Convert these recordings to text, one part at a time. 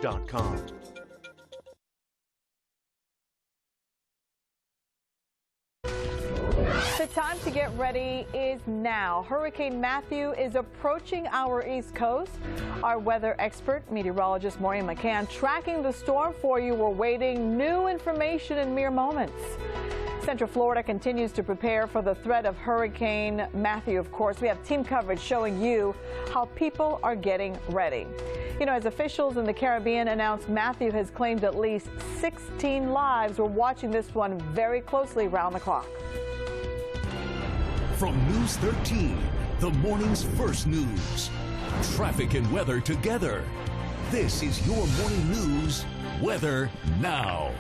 .com. The time to get ready is now. Hurricane Matthew is approaching our East Coast. Our weather expert, meteorologist Maureen McCann, tracking the storm for you. We're waiting new information in mere moments. Central Florida continues to prepare for the threat of Hurricane Matthew, of course. We have team coverage showing you how people are getting ready. You know, as officials in the Caribbean announced Matthew has claimed at least 16 lives. We're watching this one very closely around the clock. From News 13, the morning's first news. Traffic and weather together. This is your morning news, Weather Now.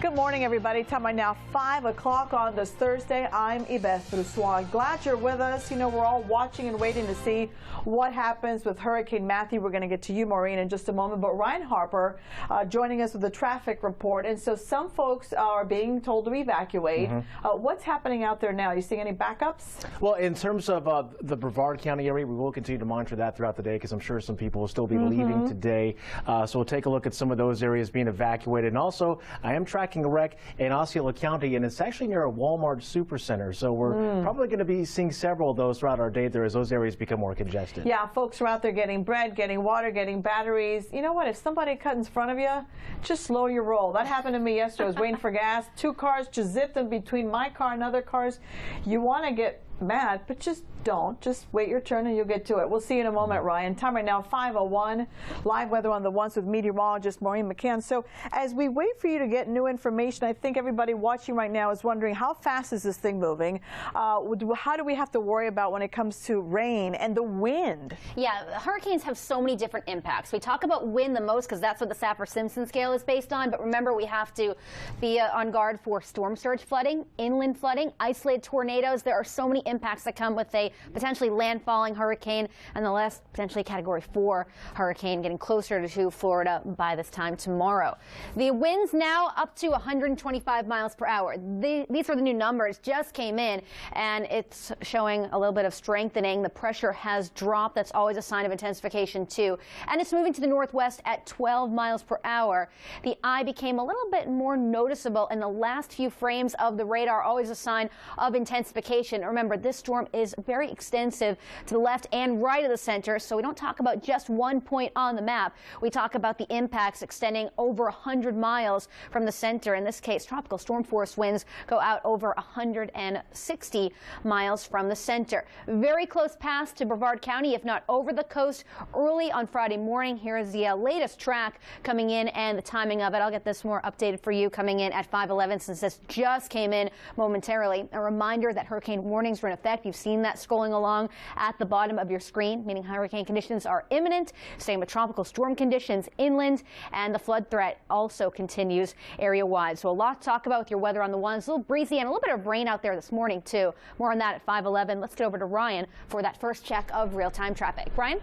Good morning, everybody. Time right now, 5 o'clock on this Thursday. I'm Yvette Rousseau. Glad you're with us. You know, we're all watching and waiting to see what happens with Hurricane Matthew. We're going to get to you, Maureen, in just a moment. But Ryan Harper joining us with the traffic report. And so some folks are being told to evacuate. What's happening out there now? Are you seeing any backups? Well, in terms of the Brevard County area, we will continue to monitor that throughout the day because I'm sure some people will still be leaving today. So we'll take a look at some of those areas being evacuated. And also, I am tracking a wreck in Osceola County, and it's actually near a Walmart Supercenter. So we're probably going to be seeing several of those throughout our day there as those areas become more congested. Yeah, folks are out there getting bread, getting water, getting batteries. You know what? If somebody cut in front of you, just slow your roll. That happened to me yesterday. I was waiting for gas. 2 cars just zipped in between my car and other cars. You want to get mad, but just don't. Just wait your turn and you'll get to it. We'll see you in a moment, Ryan. Time right now, 5:01. Live weather on the ones with meteorologist Maureen McCann. So as we wait for you to get new information, I think everybody watching right now is wondering how fast is this thing moving? How do we have to worry about when it comes to rain and the wind? Yeah, hurricanes have so many different impacts. We talk about wind the most because that's what the Saffir-Simpson scale is based on. But remember, we have to be on guard for storm surge flooding, inland flooding, isolated tornadoes. There are so many impacts that come with a potentially landfalling hurricane and the last potentially Category 4 hurricane getting closer to Florida by this time tomorrow. The winds now up to 125 miles per hour. These are the new numbers, just came in, and it's showing a little bit of strengthening. The pressure has dropped. That's always a sign of intensification too. And it's moving to the northwest at 12 miles per hour. The eye became a little bit more noticeable in the last few frames of the radar, always a sign of intensification. Remember, this storm is very extensive to the left and right of the center, so we don't talk about just one point on the map. We talk about the impacts extending over 100 miles from the center. In this case, tropical storm force winds go out over 160 miles from the center. Very close path to Brevard County, if not over the coast, early on Friday morning. Here is the latest track coming in and the timing of it. I'll get this more updated for you coming in at 5:11 since this just came in momentarily. A reminder that hurricane warnings are in effect. You've seen that scrolling along at the bottom of your screen, meaning hurricane conditions are imminent. Same with tropical storm conditions inland, and the flood threat also continues area-wide. So a lot to talk about with your weather on the ones. A little breezy and a little bit of rain out there this morning, too. More on that at 5:11. Let's get over to Ryan for that first check of real-time traffic. Ryan?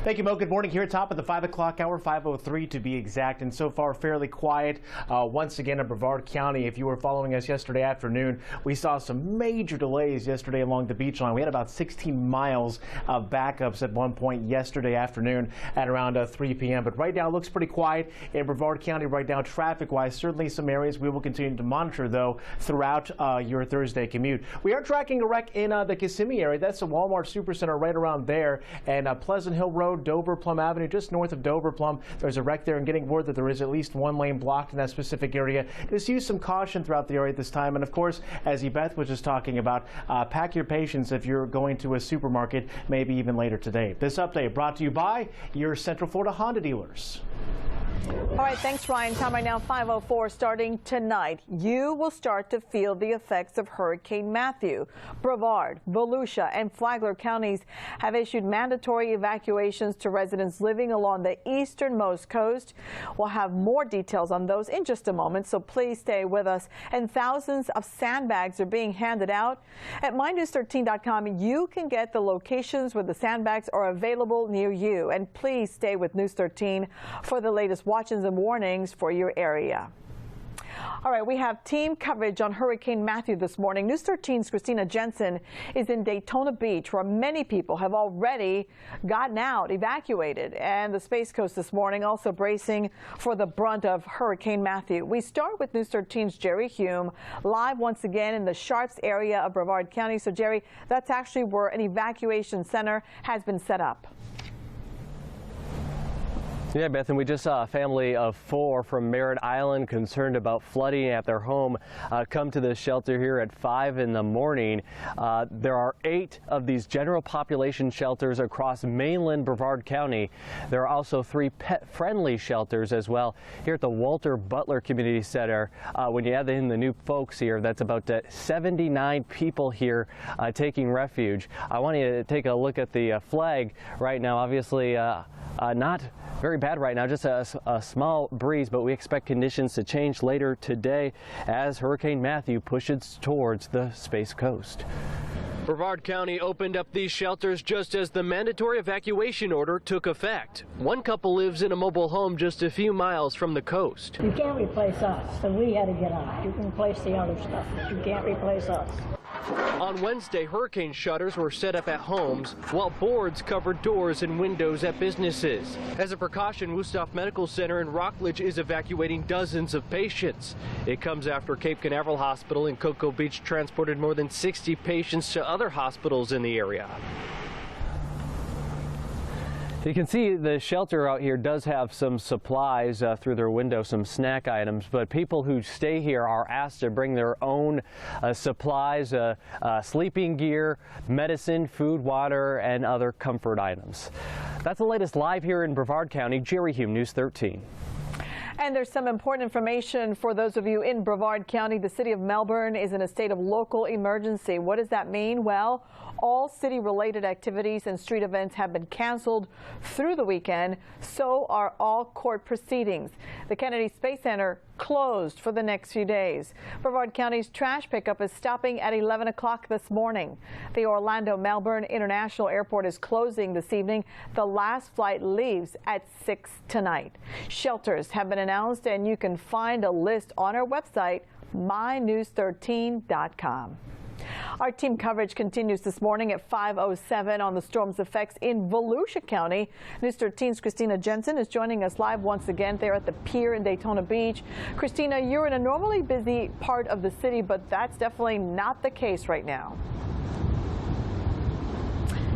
Thank you, Mo. Good morning here at top of the 5 o'clock hour, 5:03 to be exact, and so far fairly quiet. Once again in Brevard County, if you were following us yesterday afternoon, we saw some major delays yesterday along the beach line. We had about 16 miles of backups at one point yesterday afternoon at around 3 p.m. But right now it looks pretty quiet in Brevard County right now traffic-wise. Certainly some areas we will continue to monitor, though, throughout your Thursday commute. We are tracking a wreck in the Kissimmee area. That's the Walmart Supercenter right around there. And Pleasant Hill Road, Dover Plum Avenue, just north of Dover Plum. There's a wreck there, and getting word that there is at least one lane blocked in that specific area. Just use some caution throughout the area at this time. And of course, as Yvette was just talking about, pack your patience if you're going to a supermarket, maybe even later today. This update brought to you by your Central Florida Honda dealers. All right, thanks, Ryan. Time right now, 5:04. Starting tonight, you will start to feel the effects of Hurricane Matthew. Brevard, Volusia, and Flagler counties have issued mandatory evacuations to residents living along the easternmost coast. We'll have more details on those in just a moment, so please stay with us. And thousands of sandbags are being handed out. At MyNews13.com, you can get the locations where the sandbags are available near you. And please stay with News 13 for the latest watches and warnings for your area. All right, we have team coverage on Hurricane Matthew this morning. News 13's Christina Jensen is in Daytona Beach, where many people have already gotten out, evacuated, and the Space Coast this morning also bracing for the brunt of Hurricane Matthew. We start with News 13's Jerry Hume, live once again in the Sharps area of Brevard County. So, Jerry, that's actually where an evacuation center has been set up. Yeah, Beth, and we just saw a family of 4 from Merritt Island concerned about flooding at their home come to the shelter here at 5 in the morning. There are 8 of these general population shelters across mainland Brevard County. There are also 3 pet-friendly shelters as well here at the Walter Butler Community Center. When you add in the new folks here, that's about 79 people here taking refuge. I want you to take a look at the flag right now. Obviously, not very bad right now, just a small breeze, but we expect conditions to change later today as Hurricane Matthew pushes towards the Space Coast. Brevard County opened up these shelters just as the mandatory evacuation order took effect. One couple lives in a mobile home just a few miles from the coast. You can't replace us, so we had to get out. You can replace the other stuff, but you can't replace us. On Wednesday, hurricane shutters were set up at homes, while boards covered doors and windows at businesses. As a precaution, Wusthof Medical Center in Rockledge is evacuating dozens of patients. It comes after Cape Canaveral Hospital in Cocoa Beach transported more than 60 patients to other hospitals in the area. You can see the shelter out here does have some supplies through their window, some snack items, but people who stay here are asked to bring their own supplies, sleeping gear, medicine, food, water, and other comfort items. That's the latest live here in Brevard County. Jerry Hume, News 13. And there's some important information for those of you in Brevard County. The city of Melbourne is in a state of local emergency. What does that mean? Well, all city-related activities and street events have been canceled through the weekend. So are all court proceedings. The Kennedy Space Center closed for the next few days. Brevard County's trash pickup is stopping at 11 o'clock this morning. The Orlando-Melbourne International Airport is closing this evening. The last flight leaves at 6 tonight. Shelters have been announced, and you can find a list on our website, mynews13.com. Our team coverage continues this morning at 5:07 on the storm's effects in Volusia County. News 13's Christina Jensen is joining us live once again there at the pier in Daytona Beach. Christina, you're in a normally busy part of the city, but that's definitely not the case right now.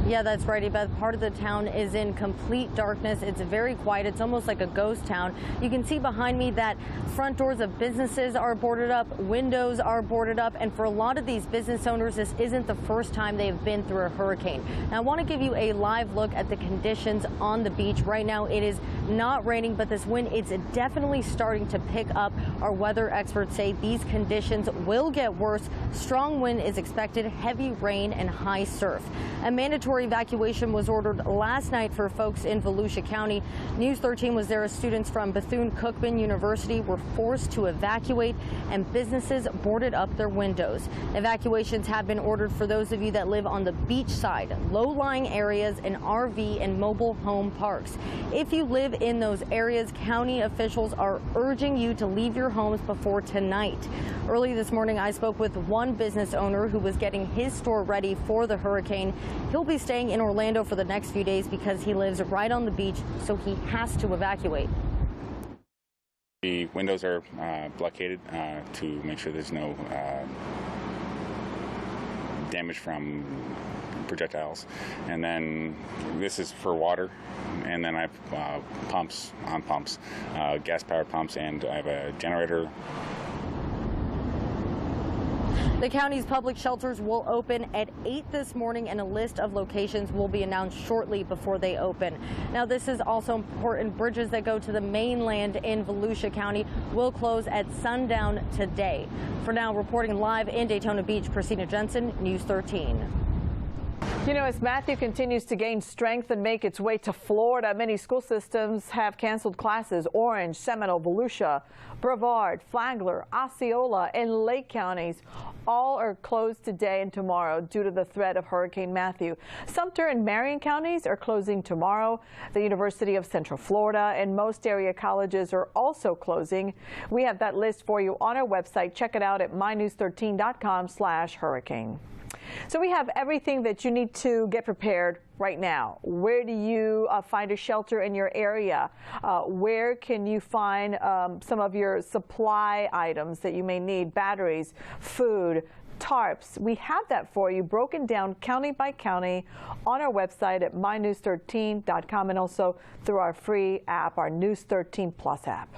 Yeah, that's right, Beth. Part of the town is in complete darkness. It's very quiet. It's almost like a ghost town. You can see behind me that front doors of businesses are boarded up, windows are boarded up, and for a lot of these business owners, this isn't the first time they've been through a hurricane. Now, I want to give you a live look at the conditions on the beach. Right now, it is not raining, but this wind, it's definitely starting to pick up. Our weather experts say these conditions will get worse. Strong wind is expected, heavy rain, and high surf. A mandatory evacuation was ordered last night for folks in Volusia County. News 13 was there as students from Bethune-Cookman University were forced to evacuate and businesses boarded up their windows. Evacuations have been ordered for those of you that live on the beach side, low-lying areas, and RV and mobile home parks. If you live in those areas, county officials are urging you to leave your homes before tonight. Early this morning, I spoke with one business owner who was getting his store ready for the hurricane. He'll be staying in Orlando for the next few days because he lives right on the beach, so he has to evacuate. The windows are blockaded to make sure there's no damage from projectiles. And then this is for water. And then I have pumps, gas-powered pumps, and I have a generator. The county's public shelters will open at 8 this morning, and a list of locations will be announced shortly before they open. Now, this is also important. Bridges that go to the mainland in Volusia County will close at sundown today. For now, reporting live in Daytona Beach, Christina Jensen, News 13. You know, as Matthew continues to gain strength and make its way to Florida, many school systems have canceled classes. Orange, Seminole, Volusia, Brevard, Flagler, Osceola, and Lake counties all are closed today and tomorrow due to the threat of Hurricane Matthew. Sumter and Marion counties are closing tomorrow. The University of Central Florida and most area colleges are also closing. We have that list for you on our website. Check it out at mynews13.com/hurricane. So we have everything that you need to get prepared right now. Where do you find a shelter in your area? Where can you find some of your supply items that you may need? Batteries, food, tarps. We have that for you broken down county by county on our website at mynews13.com and also through our free app, our News 13 Plus app.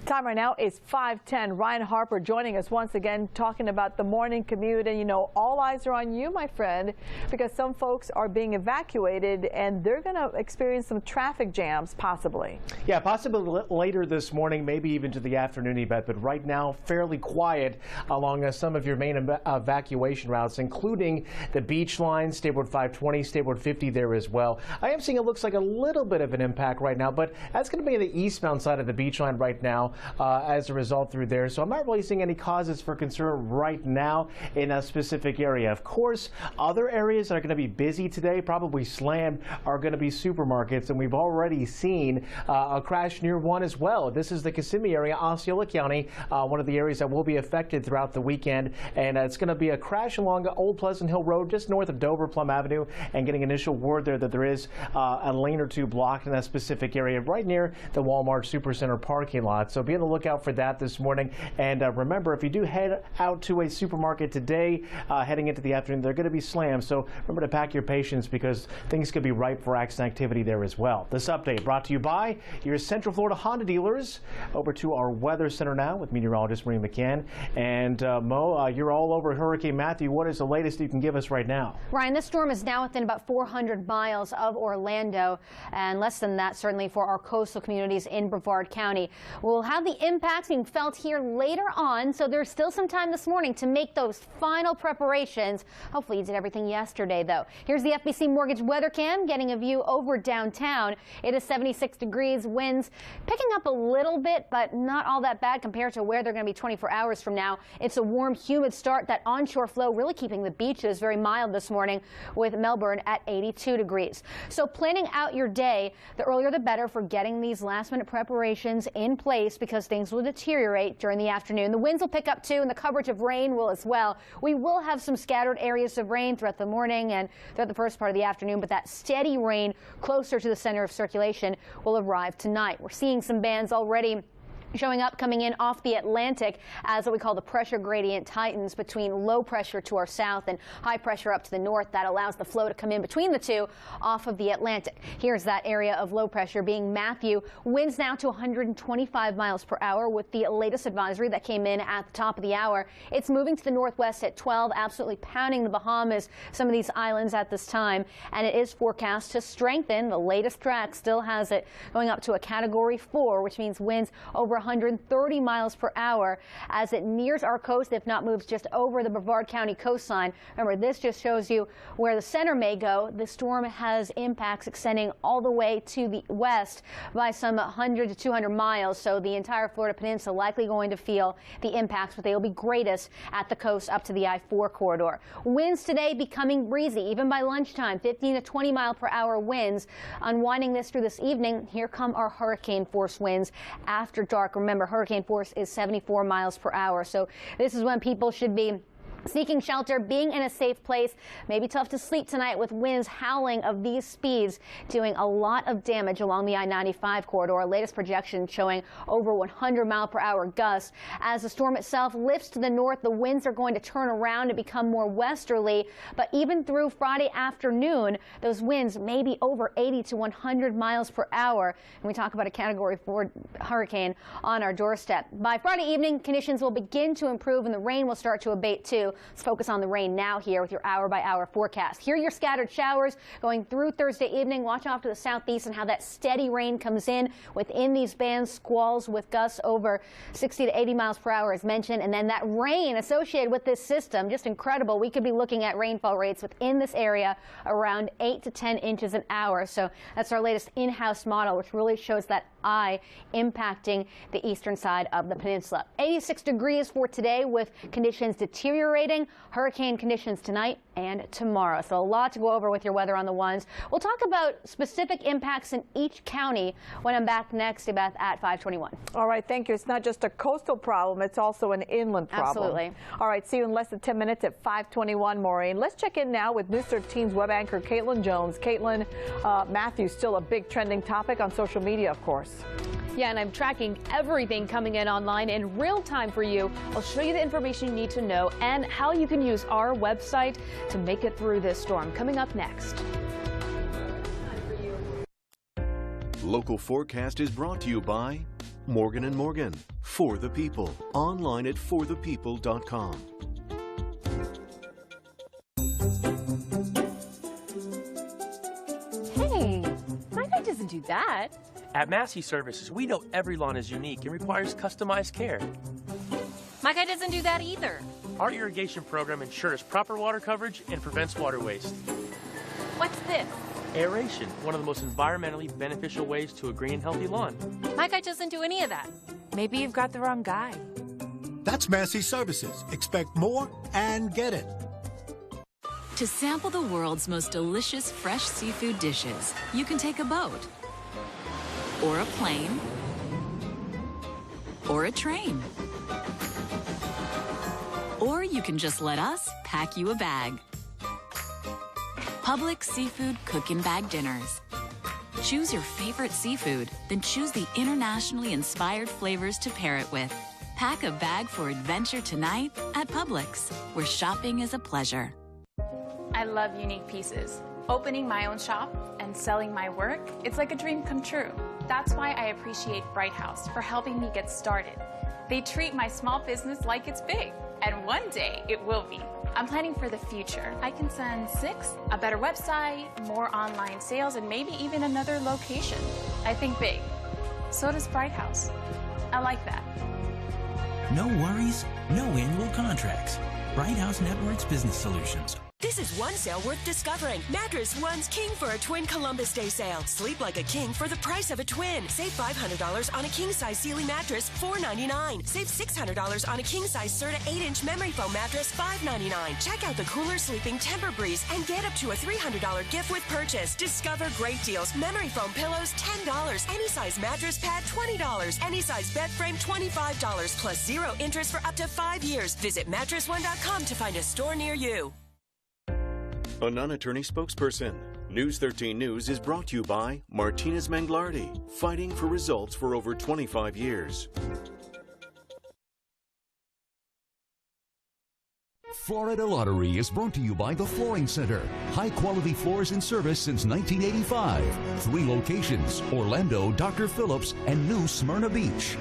Time right now is 5:10. Ryan Harper joining us once again, talking about the morning commute. And you know, all eyes are on you, my friend, because some folks are being evacuated and they're going to experience some traffic jams possibly. Yeah, possibly later this morning, maybe even to the afternoon, Yvette, but right now fairly quiet along some of your main evacuation routes, including the beach line, State Road 520, State Road 50 there as well. I am seeing it looks like a little bit of an impact right now, but that's going to be the eastbound side of the beach line right now as a result through there. So I'm not really seeing any causes for concern right now in a specific area. Of course, other areas that are going to be busy today, probably slammed, are going to be supermarkets, and we've already seen a crash near one as well. This is the Kissimmee area, Osceola County, one of the areas that will be affected throughout the weekend, and it's going to be a crash along Old Pleasant Hill Road just north of Dover Plum Avenue, and getting initial word there that there is a lane or two blocked in that specific area right near the Walmart Supercenter parking lot. So be on the lookout for that this morning. And remember, if you do head out to a supermarket today, heading into the afternoon, they're going to be slammed. So remember to pack your patience because things could be ripe for accident activity there as well. This update brought to you by your Central Florida Honda dealers. Over to our weather center now with meteorologist Marie McCann. And Mo, you're all over Hurricane Matthew. What is the latest you can give us right now? Ryan, this storm is now within about 400 miles of Orlando, and less than that certainly for our coastal communities in Brevard County. We'll have the impacts being felt here later on, so there's still some time this morning to make those final preparations. Hopefully you did everything yesterday, though. Here's the FBC Mortgage weather cam getting a view over downtown. It is 76 degrees, winds picking up a little bit, but not all that bad compared to where they're going to be 24 hours from now. It's a warm, humid start. That onshore flow really keeping the beaches very mild this morning, with Melbourne at 82 degrees. So planning out your day, the earlier the better for getting these last-minute preparations in place, because things will deteriorate during the afternoon. The winds will pick up too, and the coverage of rain will as well. We will have some scattered areas of rain throughout the morning and throughout the first part of the afternoon, but that steady rain closer to the center of circulation will arrive tonight. We're seeing some bands already showing up coming in off the Atlantic as what we call the pressure gradient tightens between low pressure to our south and high pressure up to the north. That allows the flow to come in between the two off of the Atlantic. Here's that area of low pressure being Matthew. Winds now to 125 miles per hour with the latest advisory that came in at the top of the hour. It's moving to the northwest at 12, absolutely pounding the Bahamas, some of these islands at this time, and it is forecast to strengthen. The latest track still has it going up to a Category 4, which means winds over 130 miles per hour as it nears our coast, if not moves just over the Brevard County coastline. Remember, this just shows you where the center may go. The storm has impacts extending all the way to the west by some 100 to 200 miles, so the entire Florida Peninsula likely going to feel the impacts, but they will be greatest at the coast up to the I-4 corridor. Winds today becoming breezy, even by lunchtime, 15 to 20 mile per hour winds. Unwinding this through this evening, here come our hurricane force winds after dark. Remember, hurricane force is 74 miles per hour, so this is when people should be seeking shelter, being in a safe place. Maybe tough to sleep tonight with winds howling of these speeds, doing a lot of damage along the I-95 corridor. Latest projection showing over 100 mile per hour gusts. As the storm itself lifts to the north, the winds are going to turn around and become more westerly. But even through Friday afternoon, those winds may be over 80 to 100 miles per hour. And we talk about a Category 4 hurricane on our doorstep. By Friday evening, conditions will begin to improve and the rain will start to abate too. you. Let's focus on the rain now here with your hour-by-hour forecast. Here are your scattered showers going through Thursday evening. Watch off to the southeast and how that steady rain comes in within these bands. Squalls with gusts over 60 to 80 miles per hour as mentioned. And then that rain associated with this system, just incredible. We could be looking at rainfall rates within this area around 8 to 10 inches an hour. So that's our latest in-house model, which really shows that eye impacting the eastern side of the peninsula. 86 degrees for today with conditions deteriorating. Hurricane conditions tonight and tomorrow. So a lot to go over with your weather on the ones. We'll talk about specific impacts in each county when I'm back next, Beth, at 5:21. All right, thank you. It's not just a coastal problem, it's also an inland problem. Absolutely. All right, see you in less than 10 minutes at 5:21, Maureen. Let's check in now with News 13's web anchor Caitlin Jones. Caitlin, Matthews, still a big trending topic on social media, of course. Yeah, and I'm tracking everything coming in online in real time for you. I'll show you the information you need to know and how you can use our website to make it through this storm. Coming up next. Local Forecast is brought to you by Morgan & Morgan. For the people. Online at forthepeople.com. Hey, my guy doesn't do that. At Massey Services, we know every lawn is unique and requires customized care. My guy doesn't do that either. Our irrigation program ensures proper water coverage and prevents water waste. What's this? Aeration, one of the most environmentally beneficial ways to a green and healthy lawn. My guy doesn't do any of that. Maybe you've got the wrong guy. That's Massey Services. Expect more and get it. To sample the world's most delicious fresh seafood dishes, you can take a boat, or a plane, or a train. Or you can just let us pack you a bag. Publix Seafood Cook-in-Bag Dinners. Choose your favorite seafood, then choose the internationally inspired flavors to pair it with. Pack a bag for adventure tonight at Publix, where shopping is a pleasure. I love unique pieces. Opening my own shop and selling my work, it's like a dream come true. That's why I appreciate Bright House for helping me get started. They treat my small business like it's big, and one day it will be. I'm planning for the future. I can send 6, a better website, more online sales, and maybe even another location. I think big. So does Bright House. I like that. No worries, no annual contracts. Bright House Networks Business Solutions. This is one sale worth discovering. Mattress One's King for a Twin Columbus Day sale. Sleep like a king for the price of a twin. Save $500 on a king-size Sealy mattress, $499. Save $600 on a king-size Serta 8-inch memory foam mattress, $599. Check out the cooler sleeping Temper Breeze and get up to a $300 gift with purchase. Discover great deals. Memory foam pillows, $10. Any size mattress pad, $20. Any size bed frame, $25. Plus 0 interest for up to 5 years. Visit MattressOne.com to find a store near you. A non-attorney spokesperson. News 13 News is brought to you by Martinez Manglardi, fighting for results for over 25 years. Florida Lottery is brought to you by the Flooring Center. High-quality floors in service since 1985. 3 locations, Orlando, Dr. Phillips, and New Smyrna Beach.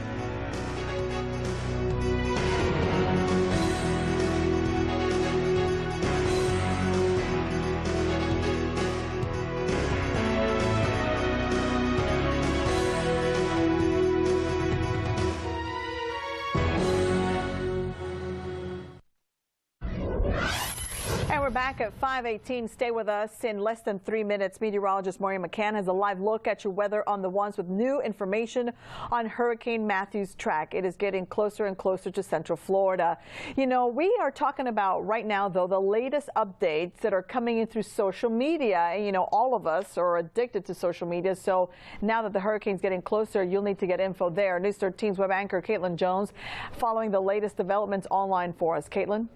We're back at 5:18. Stay with us. In less than 3 minutes, meteorologist Maureen McCann has a live look at your weather on the ones with new information on Hurricane Matthew's track. It is getting closer and closer to Central Florida. You know, we are talking about right now, though, the latest updates that are coming in through social media. You know, all of us are addicted to social media. So now that the hurricane's getting closer, you'll need to get info there. News 13's web anchor Caitlin Jones following the latest developments online for us. Caitlin?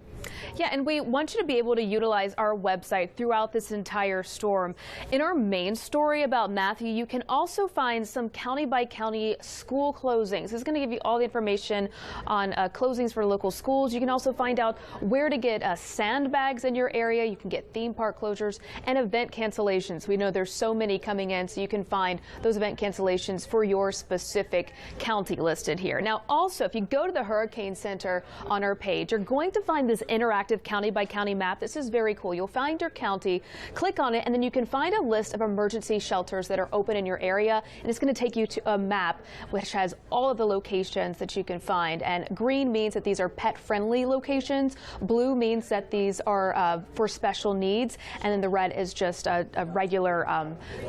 Yeah, and we want you to be able to utilize utilize our website throughout this entire storm. In our main story about Matthew, you can also find some county-by-county school closings. This is going to give you all the information on closings for local schools. You can also find out where to get sandbags in your area. You can get theme park closures and event cancellations. We know there's so many coming in, so you can find those event cancellations for your specific county listed here. Now, also, if you go to the Hurricane Center on our page, you're going to find this interactive county-by-county map. This is very cool. You'll find your county, click on it, and then you can find a list of emergency shelters that are open in your area, and it's going to take you to a map which has all of the locations that you can find. And green means that these are pet-friendly locations. Blue means that these are for special needs, and then the red is just a regular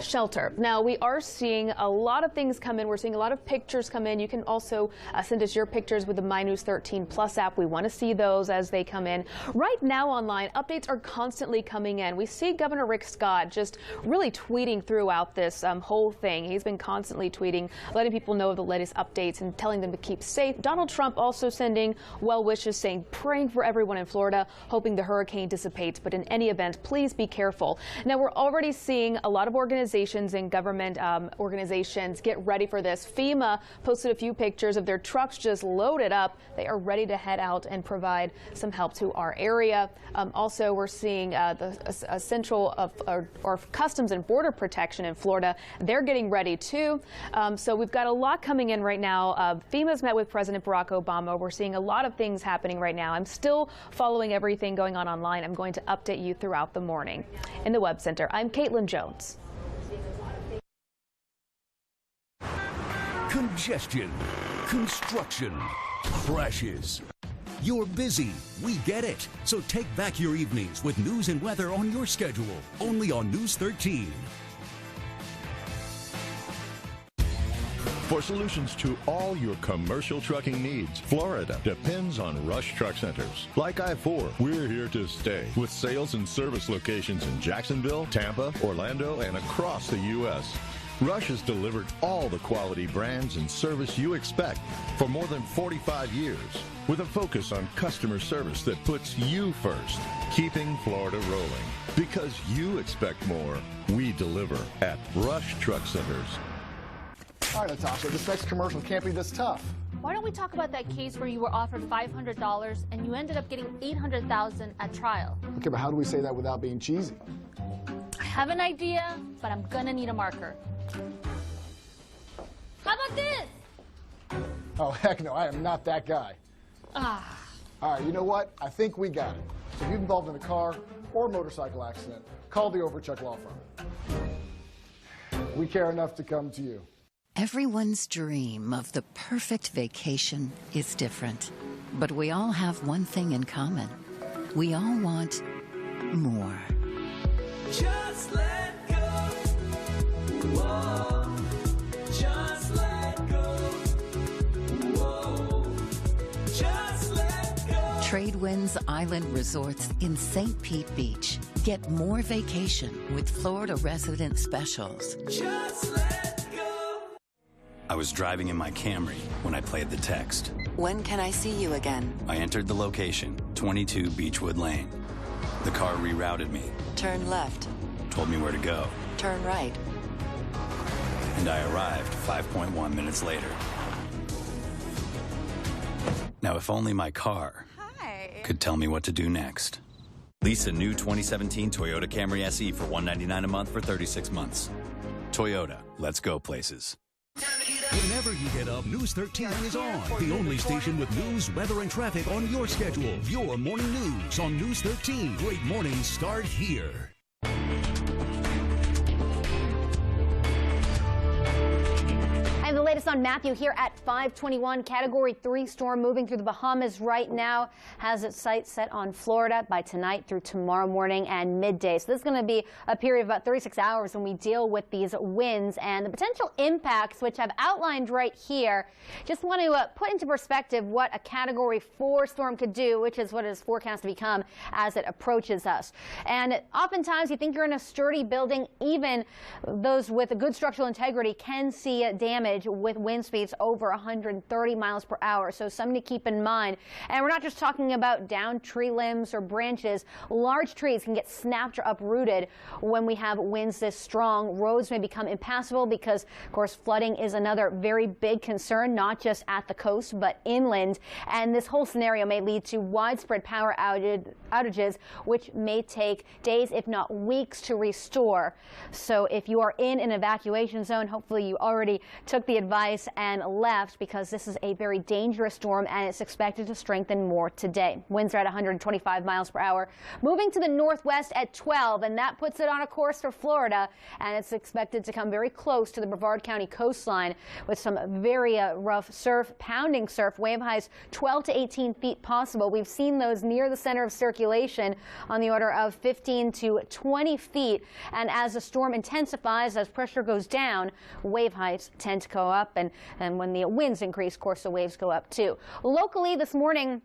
shelter. Now, we are seeing a lot of things come in. We're seeing a lot of pictures come in. You can also send us your pictures with the My News 13 Plus app. We want to see those as they come in. Right now online, updates are constantly coming in. We see Governor Rick Scott just really tweeting throughout this whole thing. He's been constantly tweeting, letting people know of the latest updates and telling them to keep safe. Donald Trump also sending well wishes, saying praying for everyone in Florida, hoping the hurricane dissipates. But in any event, please be careful. Now, we're already seeing a lot of organizations and government organizations get ready for this. FEMA posted a few pictures of their trucks just loaded up. They are ready to head out and provide some help to our area. Also, we're seeing the Central or Customs and Border Protection in Florida. They're getting ready too. So we've got a lot coming in right now. FEMA's met with President Barack Obama. We're seeing a lot of things happening right now. I'm still following everything going on online. I'm going to update you throughout the morning. In the Web Center, I'm Caitlin Jones. Congestion, construction, crashes. You're busy. We get it. So take back your evenings with news and weather on your schedule, only on News 13. For solutions to all your commercial trucking needs, Florida depends on Rush Truck Centers. Like I-4, we're here to stay with sales and service locations in Jacksonville, Tampa, Orlando, and across the U.S. Rush has delivered all the quality brands and service you expect for more than 45 years, with a focus on customer service that puts you first, keeping Florida rolling. Because you expect more, we deliver at Rush Truck Centers. All right, Natasha, this next commercial can't be this tough. Why don't we talk about that case where you were offered $500 and you ended up getting $800,000 at trial? Okay, but how do we say that without being cheesy? I have an idea, but I'm gonna need a marker. How about this? Oh, heck no, I am not that guy. Ah. All right, you know what? I think we got it. So if you're involved in a car or motorcycle accident, call the Overchuck Law Firm. We care enough to come to you. Everyone's dream of the perfect vacation is different, but we all have one thing in common. We all want more. Just let go. Whoa. Just let go. Whoa. Just let go. Tradewinds Island Resorts in St. Pete Beach. Get more vacation with Florida resident specials. Just let go. I was driving in my Camry when I played the text. When can I see you again? I entered the location, 22 Beechwood Lane. The car rerouted me. Turn left. Told me where to go. Turn right. And I arrived 5.1 minutes later. Now, if only my car could tell me what to do next. Lease a new 2017 Toyota Camry SE for $199 a month for 36 months. Toyota, let's go places. Whenever you get up, News 13 is on. The only station with news, weather, and traffic on your schedule. Your morning news on News 13. Great mornings start here. And the latest on Matthew here at 5:21. Category 3 storm moving through the Bahamas right now. Has its sights set on Florida by tonight through tomorrow morning and midday. So this is going to be a period of about 36 hours when we deal with these winds and the potential impacts, which I've outlined right here. Just want to put into perspective what a Category 4 storm could do, which is what it is forecast to become as it approaches us. And oftentimes you think you're in a sturdy building. Even those with a good structural integrity can see damage with wind speeds over 130 miles per hour. So something to keep in mind. And we're not just talking about downed tree limbs or branches. Large trees can get snapped or uprooted when we have winds this strong. Roads may become impassable because, of course, flooding is another very big concern, not just at the coast, but inland. And this whole scenario may lead to widespread power outages, which may take days, if not weeks, to restore. So if you are in an evacuation zone, hopefully you already took the advice and left, because this is a very dangerous storm and it's expected to strengthen more today. Winds are at 125 miles per hour, moving to the northwest at 12, and that puts it on a course for Florida, and it's expected to come very close to the Brevard County coastline with some very rough surf, pounding surf, wave heights 12 to 18 feet possible. We've seen those near the center of circulation on the order of 15 to 20 feet, and as the storm intensifies, as pressure goes down, wave heights tend to go up, and when the winds increase, of course, the waves go up too. Locally this morning,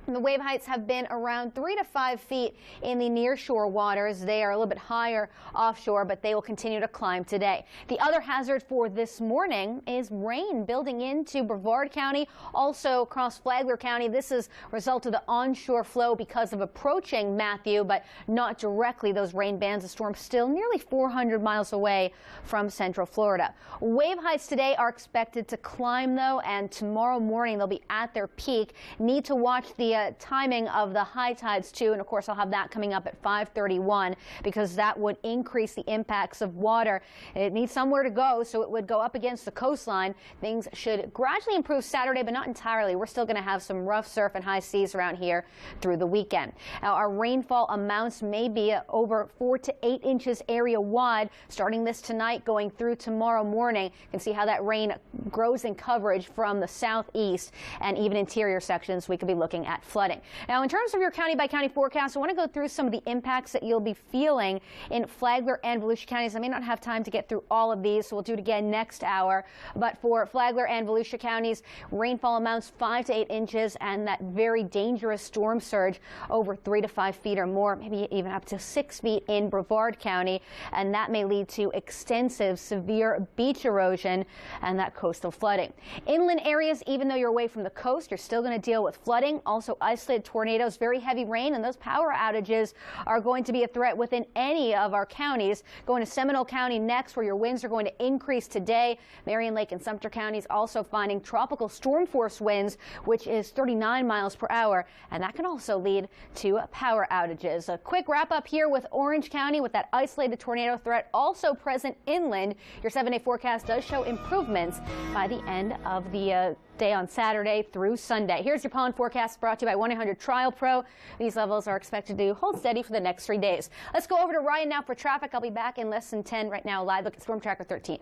the wave heights have been around 3 to 5 feet in the nearshore waters. They are a little bit higher offshore, but they will continue to climb today. The other hazard for this morning is rain building into Brevard County, also across Flagler County. This is a result of the onshore flow because of approaching Matthew, but not directly those rain bands. The storm still nearly 400 miles away from central Florida. Wave heights today are expected to climb, though, and tomorrow morning they'll be at their peak. Need to watch the timing of the high tides too, and of course I'll have that coming up at 5:31, because that would increase the impacts of water. It needs somewhere to go, so it would go up against the coastline. Things should gradually improve Saturday, but not entirely. We're still going to have some rough surf and high seas around here through the weekend. Now, our rainfall amounts may be over 4 to 8 inches area wide starting this tonight going through tomorrow morning. You can see how that rain grows in coverage from the southeast, and even interior sections we could be looking at flooding. Now, in terms of your county by county forecast, I want to go through some of the impacts that you'll be feeling in Flagler and Volusia counties. I may not have time to get through all of these, so we'll do it again next hour. But for Flagler and Volusia counties, rainfall amounts 5 to 8 inches, and that very dangerous storm surge over 3 to 5 feet or more, maybe even up to 6 feet in Brevard County, and that may lead to extensive severe beach erosion and that coastal flooding. Inland areas, even though you're away from the coast, you're still going to deal with flooding. Also isolated tornadoes, very heavy rain, and those power outages are going to be a threat within any of our counties. Going to Seminole County next, where your winds are going to increase today. Marion Lake and Sumter counties also finding tropical storm force winds, which is 39 miles per hour, and that can also lead to power outages. A quick wrap up here with Orange County with that isolated tornado threat also present inland. Your 7-day forecast does show improvements by the end of the day on Saturday through Sunday. Here's your pollen forecast brought to you by 1-800-TRIAL PRO. These levels are expected to hold steady for the next 3 days. Let's go over to Ryan now for traffic. I'll be back in less than 10 right now. Live look at Storm Tracker 13.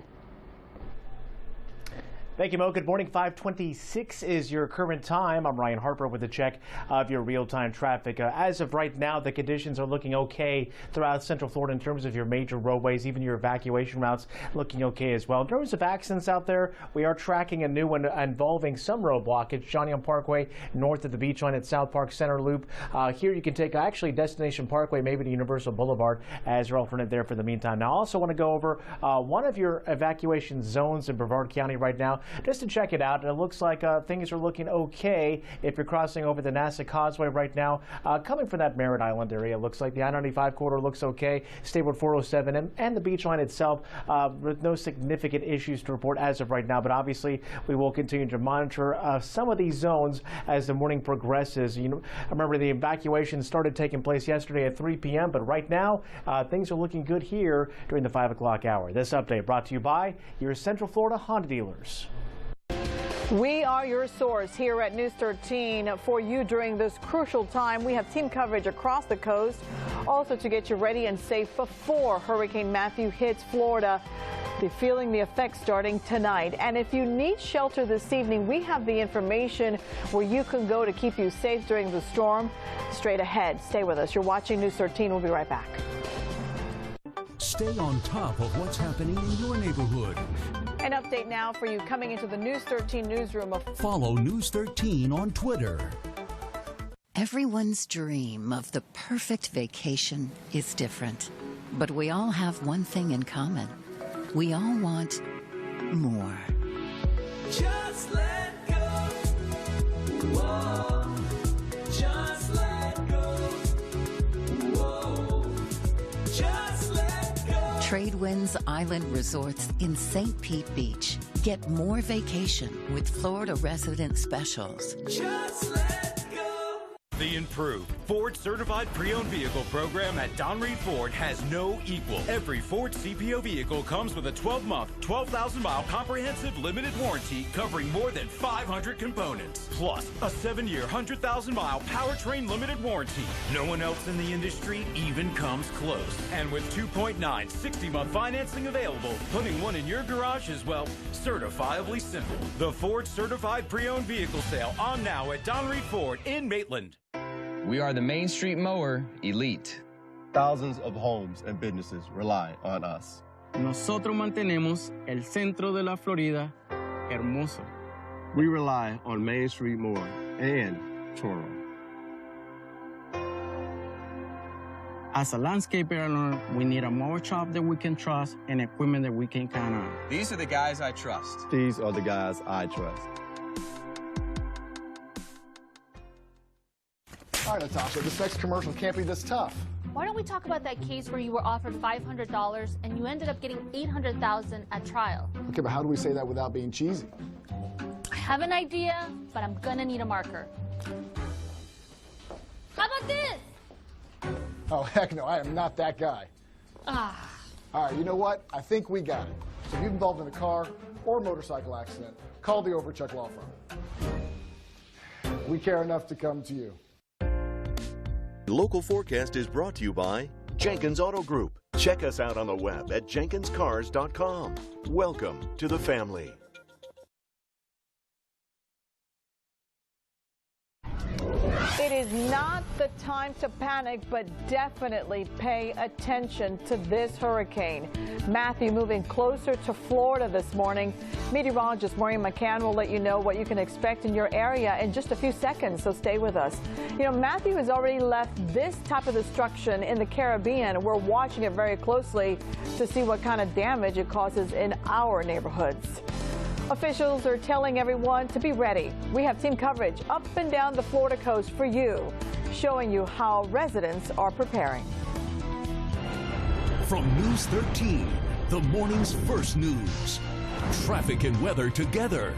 Thank you, Mo. Good morning. 5:26 is your current time. I'm Ryan Harper with a check of your real-time traffic. As of right now, the conditions are looking okay throughout central Florida in terms of your major roadways, even your evacuation routes looking okay as well. In terms of accidents out there, we are tracking a new one involving some road blockage. John Young Parkway north of the beach line at South Park Center Loop. Here you can take actually Destination Parkway, maybe to Universal Boulevard as your alternate there for the meantime. Now, I also want to go over one of your evacuation zones in Brevard County right now, just to check it out. And it looks like things are looking okay if you're crossing over the NASA Causeway right now. Coming from that Merritt Island area, it looks like the I-95 corridor looks okay. State Road 407 and the beach line itself with no significant issues to report as of right now. But obviously, we will continue to monitor some of these zones as the morning progresses. You know, I remember the evacuation started taking place yesterday at 3 p.m. But right now, things are looking good here during the 5 o'clock hour. This update brought to you by your Central Florida Honda dealers. We are your source here at News 13 for you during this crucial time. We have team coverage across the coast, also to get you ready and safe before Hurricane Matthew hits Florida. They're feeling the effects starting tonight. And if you need shelter this evening, we have the information where you can go to keep you safe during the storm straight ahead. Stay with us. You're watching News 13. We'll be right back. Stay on top of what's happening in your neighborhood. An update now for you coming into the News 13 newsroom. Follow News 13 on Twitter. Everyone's dream of the perfect vacation is different, but we all have one thing in common. We all want more. Just let go. Whoa. Just let go. Whoa. Just let go. Tradewinds Island Resorts in St. Pete Beach. Get more vacation with Florida resident specials. Just let go. The improved Ford Certified Pre-Owned Vehicle program at Don Reed Ford has no equal. Every Ford CPO vehicle comes with a 12-month, 12,000-mile comprehensive limited warranty covering more than 500 components. Plus, a 7-year, 100,000-mile powertrain limited warranty. No one else in the industry even comes close. And with 2.9 60-month financing available, putting one in your garage is, well, certifiably simple. The Ford Certified Pre-Owned Vehicle Sale on now at Don Reed Ford in Maitland. We are the Main Street Mower Elite. Thousands of homes and businesses rely on us. Nosotros mantenemos el centro de la Florida hermoso. We rely on Main Street Mower and Toro. As a landscaper owner, we need a mower shop that we can trust and equipment that we can count on. These are the guys I trust. These are the guys I trust. All right, Natasha, this next commercial can't be this tough. Why don't we talk about that case where you were offered $500 and you ended up getting $800,000 at trial? Okay, but how do we say that without being cheesy? I have an idea, but I'm gonna need a marker. How about this? Oh, heck no, I am not that guy. Ah. All right, you know what? I think we got it. So if you're involved in a car or motorcycle accident, call the Overchuck Law Firm. We care enough to come to you. Local forecast is brought to you by Jenkins Auto Group. Check us out on the web at jenkinscars.com. Welcome to the family. It is not the time to panic, but definitely pay attention to this hurricane. Matthew moving closer to Florida this morning. Meteorologist Maureen McCann will let you know what you can expect in your area in just a few seconds, so stay with us. You know, Matthew has already left this type of destruction in the Caribbean. We're watching it very closely to see what kind of damage it causes in our neighborhoods. Officials are telling everyone to be ready. We have team coverage up and down the Florida coast for you, showing you how residents are preparing. From News 13, the morning's first news. Traffic and weather together.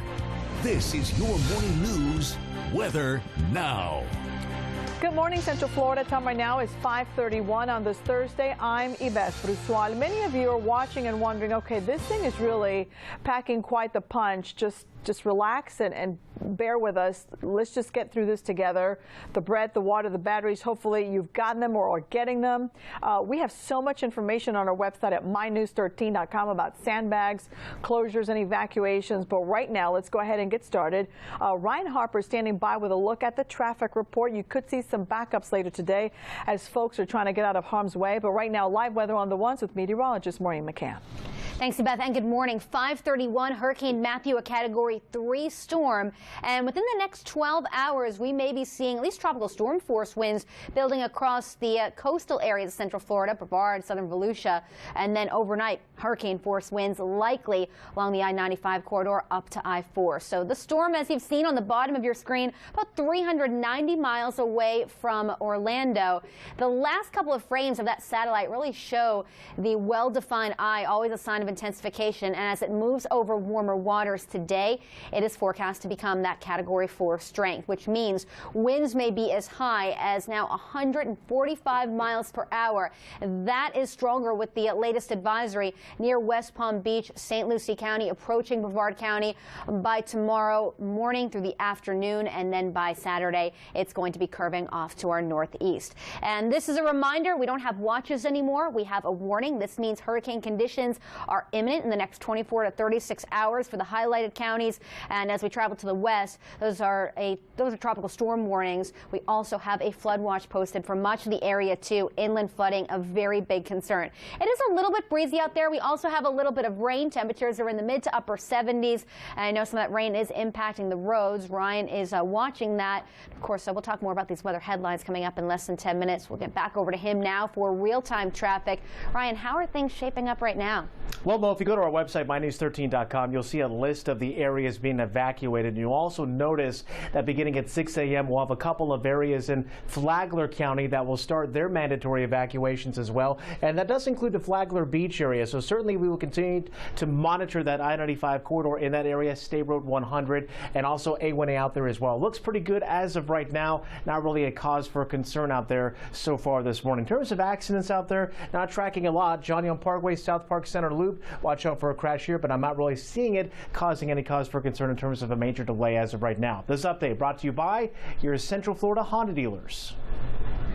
This is your morning news, Weather Now. Good morning, Central Florida. Time right now is 5:31 on this Thursday. I'm Ibeth Brusual. Many of you are watching and wondering, okay, this thing is really packing quite the punch. Just relax and bear with us. Let's just get through this together. The bread, the water, the batteries, hopefully you've gotten them or are getting them. We have so much information on our website at mynews13.com about sandbags, closures, and evacuations. But right now, let's go ahead and get started. Ryan Harper standing by with a look at the traffic report. You could see some backups later today as folks are trying to get out of harm's way. But right now, live weather on the ones with meteorologist Maureen McCann. Thanks, Beth, and good morning. 5:31, Hurricane Matthew, a Category 3 storm. And within the next 12 hours, we may be seeing at least tropical storm force winds building across the coastal areas of Central Florida, Brevard, southern Volusia. And then overnight, hurricane force winds likely along the I-95 corridor up to I-4. So the storm, as you've seen on the bottom of your screen, about 390 miles away from Orlando. The last couple of frames of that satellite really show the well-defined eye, always a sign of intensification, and as it moves over warmer waters today, it is forecast to become that Category 4 strength, which means winds may be as high as now 145 miles per hour. That is stronger with the latest advisory near West Palm Beach, St. Lucie County, approaching Brevard County by tomorrow morning through the afternoon, and then by Saturday, it's going to be curving off to our northeast. And this is a reminder, we don't have watches anymore. We have a warning. This means hurricane conditions are imminent in the next 24 to 36 hours for the highlighted counties. And as we travel to the west, those are tropical storm warnings. We also have a flood watch posted for much of the area too. Inland flooding, a very big concern. It is a little bit breezy out there. We also have a little bit of rain. Temperatures are in the mid to upper 70s. And I know some of that rain is impacting the roads. Ryan is watching that. Of course, we'll talk more about these weather headlines coming up in less than 10 minutes. We'll get back over to him now for real-time traffic. Ryan, how are things shaping up right now? Well, Mo, if you go to our website, mynews13.com, you'll see a list of the areas being evacuated. And you'll also notice that beginning at 6 a.m., we'll have a couple of areas in Flagler County that will start their mandatory evacuations as well. And that does include the Flagler Beach area. So certainly we will continue to monitor that I-95 corridor in that area, State Road 100, and also A1A out there as well. Looks pretty good as of right now. Not really a cause for concern out there so far this morning. In terms of accidents out there, not tracking a lot. John Young Parkway, South Park Center Loop. Watch out for a crash here, but I'm not really seeing it causing any cause for concern in terms of a major delay as of right now. This update brought to you by your Central Florida Honda dealers.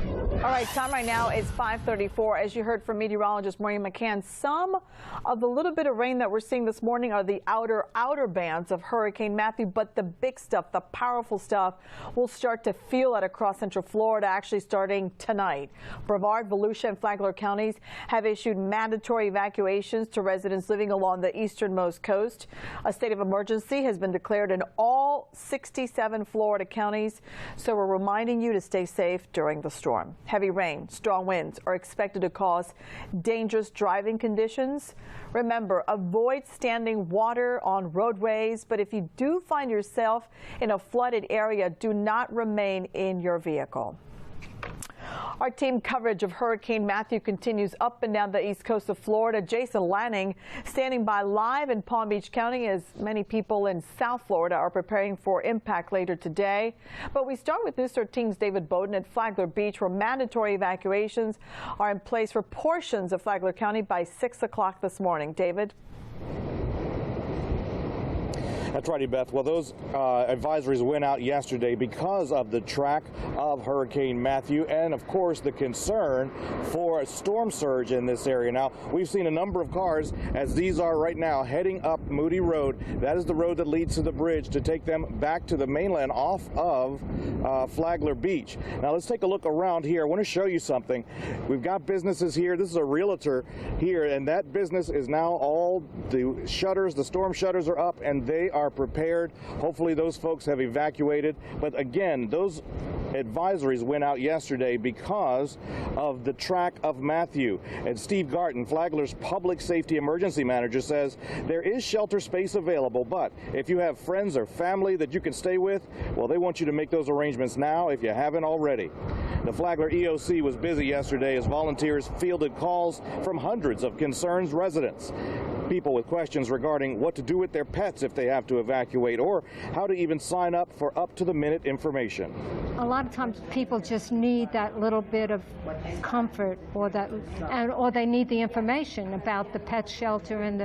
All right, time right now is 5:34. As you heard from meteorologist Maureen McCann, some of the little bit of rain that we're seeing this morning are the outer bands of Hurricane Matthew, but the big stuff, the powerful stuff, we'll start to feel it across Central Florida actually starting tonight. Brevard, Volusia, and Flagler counties have issued mandatory evacuations to residents living along the easternmost coast. A state of emergency has been declared in all 67 Florida counties, so we're reminding you to stay safe during the storm. Heavy rain, strong winds are expected to cause dangerous driving conditions. Remember, avoid standing water on roadways, but if you do find yourself in a flooded area, do not remain in your vehicle. Our team coverage of Hurricane Matthew continues up and down the east coast of Florida. Jason Lanning standing by live in Palm Beach County as many people in South Florida are preparing for impact later today. But we start with News 13's David Bowden at Flagler Beach, where mandatory evacuations are in place for portions of Flagler County by 6 o'clock this morning. David? That's right, Beth. Well, those advisories went out yesterday because of the track of Hurricane Matthew and, of course, the concern for a storm surge in this area. Now, we've seen a number of cars, as these are right now, heading up Moody Road. That is the road that leads to the bridge to take them back to the mainland off of Flagler Beach. Now, let's take a look around here. I want to show you something. We've got businesses here. This is a realtor here, and that business is now all the shutters, the storm shutters are up, and they are prepared. Hopefully those folks have evacuated. But again, those advisories went out yesterday because of the track of Matthew. And Steve Garton, Flagler's public safety emergency manager, says there is shelter space available, but if you have friends or family that you can stay with, well, they want you to make those arrangements now if you haven't already. The Flagler EOC was busy yesterday as volunteers fielded calls from hundreds of concerned residents. People with questions regarding what to do with their pets if they have to evacuate, or how to even sign up for up-to-the-minute information. A lot of times people just need that little bit of comfort, or they need the information about the pet shelter and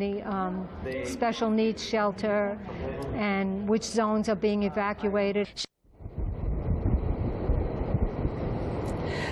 the special needs shelter and which zones are being evacuated.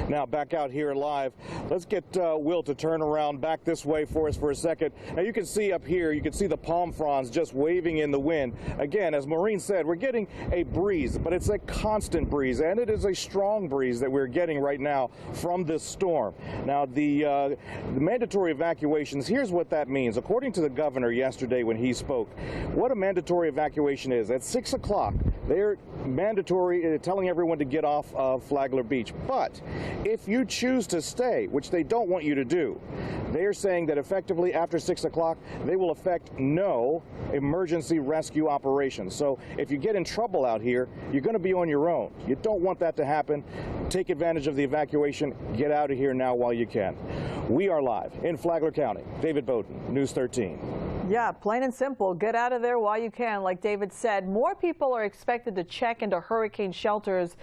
Now back out here live, let's get Will to turn around back this way for us for a second. Now you can see up here, you can see the palm fronds just waving in the wind. Again, as Maureen said, we're getting a breeze, but it's a constant breeze, and it is a strong breeze that we're getting right now from this storm. Now the mandatory evacuations, here's what that means. According to the governor yesterday when he spoke, what a mandatory evacuation is, at 6 o'clock, they're mandatory telling everyone to get off of Flagler Beach. But if you choose to stay, which they don't want you to do, they are saying that effectively after 6 o'clock, they will affect no emergency rescue operations. So if you get in trouble out here, you're going to be on your own. You don't want that to happen. Take advantage of the evacuation. Get out of here now while you can. We are live in Flagler County. David Bowden, News 13. Yeah, plain and simple. Get out of there while you can. Like David said, more people are expected to check into hurricane shelters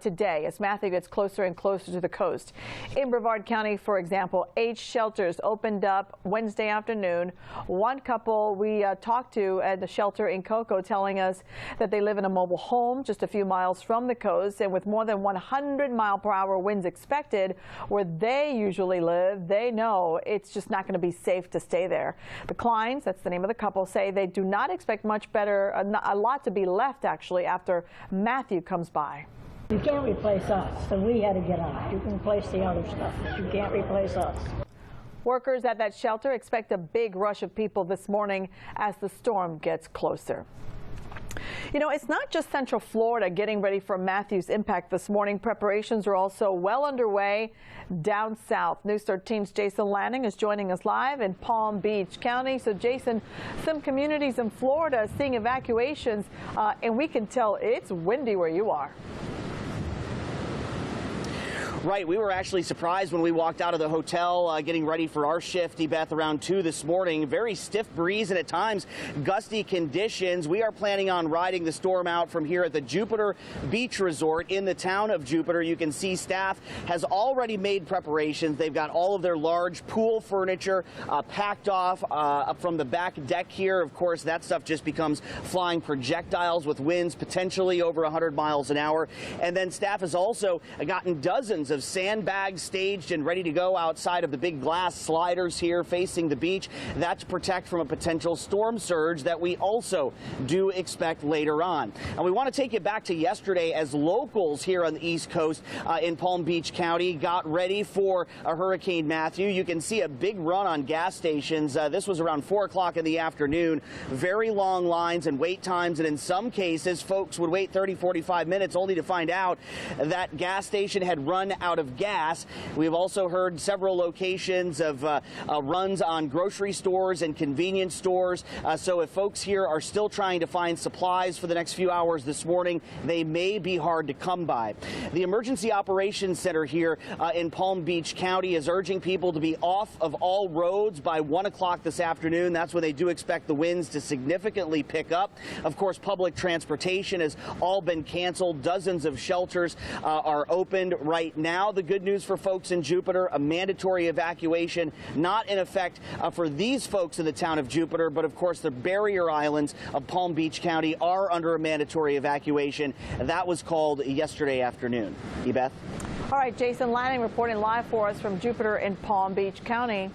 today as Matthew gets closer and closer to the coast. In Brevard County, for example, 8 shelters opened up Wednesday afternoon. One couple we talked to at the shelter in Cocoa telling us that they live in a mobile home just a few miles from the coast, and with more than 100-mile-per-hour winds expected where they usually live, they know it's just not going to be safe to stay there. The Kleins, that's the name of the couple, say they do not expect much better, a lot to be left actually after Matthew comes by. You can't replace us, so we had to get on. You can replace the other stuff, but you can't replace us. Workers at that shelter expect a big rush of people this morning as the storm gets closer. You know, it's not just Central Florida getting ready for Matthew's impact this morning. Preparations are also well underway down south. News 13's Jason Lanning is joining us live in Palm Beach County. So, Jason, some communities in Florida are seeing evacuations, and we can tell it's windy where you are. Right, we were actually surprised when we walked out of the hotel getting ready for our shift, Beth, around 2 this morning. Very stiff breeze and at times gusty conditions. We are planning on riding the storm out from here at the Jupiter Beach Resort in the town of Jupiter. You can see staff has already made preparations. They've got all of their large pool furniture packed off from the back deck here. Of course, that stuff just becomes flying projectiles with winds potentially over 100 miles an hour. And then staff has also gotten dozens of sandbags staged and ready to go outside of the big glass sliders here facing the beach. That to protect from a potential storm surge that we also do expect later on. And we want to take you back to yesterday as locals here on the East Coast in Palm Beach County got ready for a Hurricane Matthew. You can see a big run on gas stations. This was around 4 o'clock in the afternoon. Very long lines and wait times, and in some cases folks would wait 30-45 minutes only to find out that gas station had run out of gas. We've also heard several locations of runs on grocery stores and convenience stores. So if folks here are still trying to find supplies for the next few hours this morning, they may be hard to come by. The Emergency Operations Center here in Palm Beach County is urging people to be off of all roads by 1 o'clock this afternoon. That's when they do expect the winds to significantly pick up. Of course, public transportation has all been canceled. Dozens of shelters are opened right now. The good news for folks in Jupiter, a mandatory evacuation not in effect for these folks in the town of Jupiter, but of course the barrier islands of Palm Beach County are under a mandatory evacuation. That was called yesterday afternoon. Beth? All right, Jason Lanning reporting live for us from Jupiter in Palm Beach County.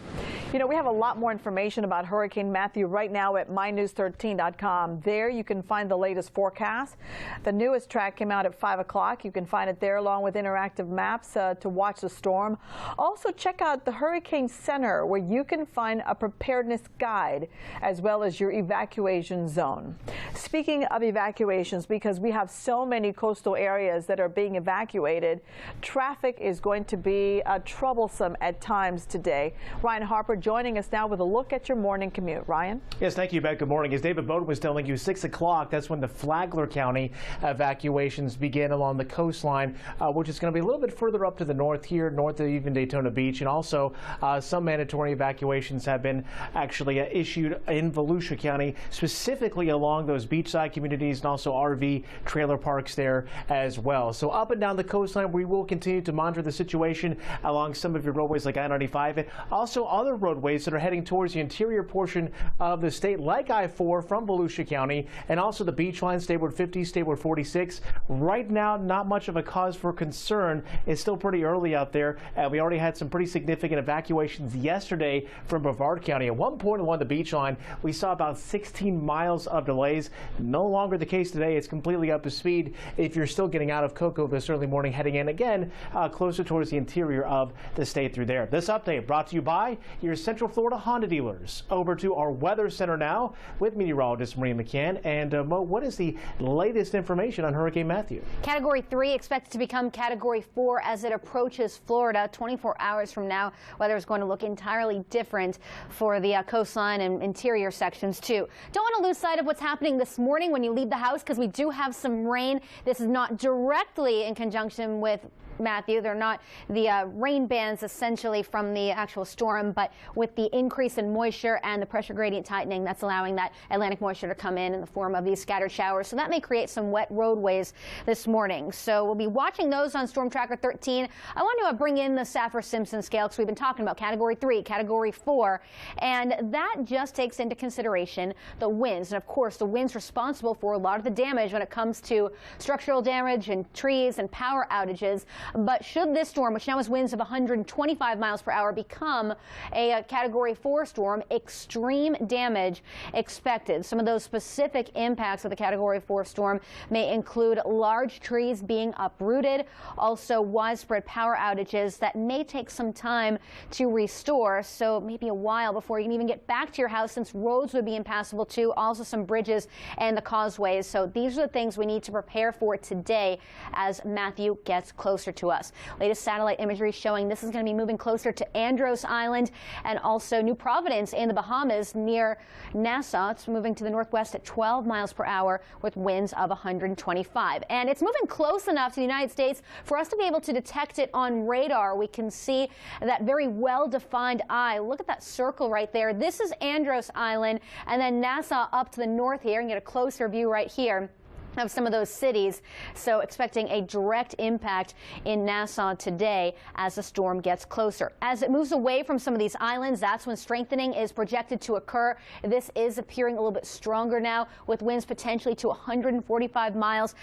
You know, we have a lot more information about Hurricane Matthew right now at mynews13.com. There you can find the latest forecast. The newest track came out at 5 o'clock. You can find it there along with interactive maps to watch the storm. Also check out the Hurricane Center where you can find a preparedness guide as well as your evacuation zone. Speaking of evacuations, because we have so many coastal areas that are being evacuated, traffic is going to be troublesome at times today. Ryan Harper joining us now with a look at your morning commute. Ryan? Yes, thank you, Beth. Good morning. As David Bowden was telling you, 6 o'clock, that's when the Flagler County evacuations begin along the coastline, which is going to be a little bit further up to the north here, north of even Daytona Beach. And also some mandatory evacuations have been actually issued in Volusia County, specifically along those beachside communities and also RV trailer parks there as well. So up and down the coastline, we will continue to monitor the situation along some of your roadways like I-95 and also other roadways that are heading towards the interior portion of the state like I-4 from Volusia County and also the beach line, State 50, State 46. Right now, not much of a cause for concern. It's still pretty early out there. We already had some pretty significant evacuations yesterday from Brevard County. At one point along the beach line, we saw about 16 miles of delays. No longer the case today. It's completely up to speed. If you're still getting out of Cocoa this early morning, heading in again closer towards the interior of the state through there. This update brought to you by your Central Florida Honda dealers. Over to our weather center now with meteorologist Maria McCann. And Mo, what is the latest information on Hurricane Matthew? Category 3 expected to become Category 4 as it approaches Florida. 24 hours from now, weather is going to look entirely different for the coastline and interior sections too. Don't want to lose sight of what's happening this morning when you leave the house, because we do have some rain. This is not directly in conjunction with Matthew. They're not the rain bands essentially from the actual storm, but with the increase in moisture and the pressure gradient tightening, that's allowing that Atlantic moisture to come in the form of these scattered showers. So that may create some wet roadways this morning. So we'll be watching those on Storm Tracker 13. I want to bring in the Saffir-Simpson scale because we've been talking about Category 3, Category 4, and that just takes into consideration the winds. And of course, the winds responsible for a lot of the damage when it comes to structural damage and trees and power outages. But should this storm, which now has winds of 125 miles per hour, become a Category 4 storm, extreme damage expected. Some of those specific impacts of the Category 4 storm may include large trees being uprooted, also widespread power outages that may take some time to restore, so maybe a while before you can even get back to your house, since roads would be impassable too, also some bridges and the causeways. So these are the things we need to prepare for today as Matthew gets closer to us. Latest satellite imagery showing this is going to be moving closer to Andros Island and also New Providence in the Bahamas near Nassau. It's moving to the northwest at 12 miles per hour with winds of 125. And it's moving close enough to the United States for us to be able to detect it on radar. We can see that very well-defined eye. Look at that circle right there. This is Andros Island, and then Nassau up to the north here. You can get a closer view right here of some of those cities. So expecting a direct impact in Nassau today as the storm gets closer. As it moves away from some of these islands, that's when strengthening is projected to occur. This is appearing a little bit stronger now, with winds potentially to 145 miles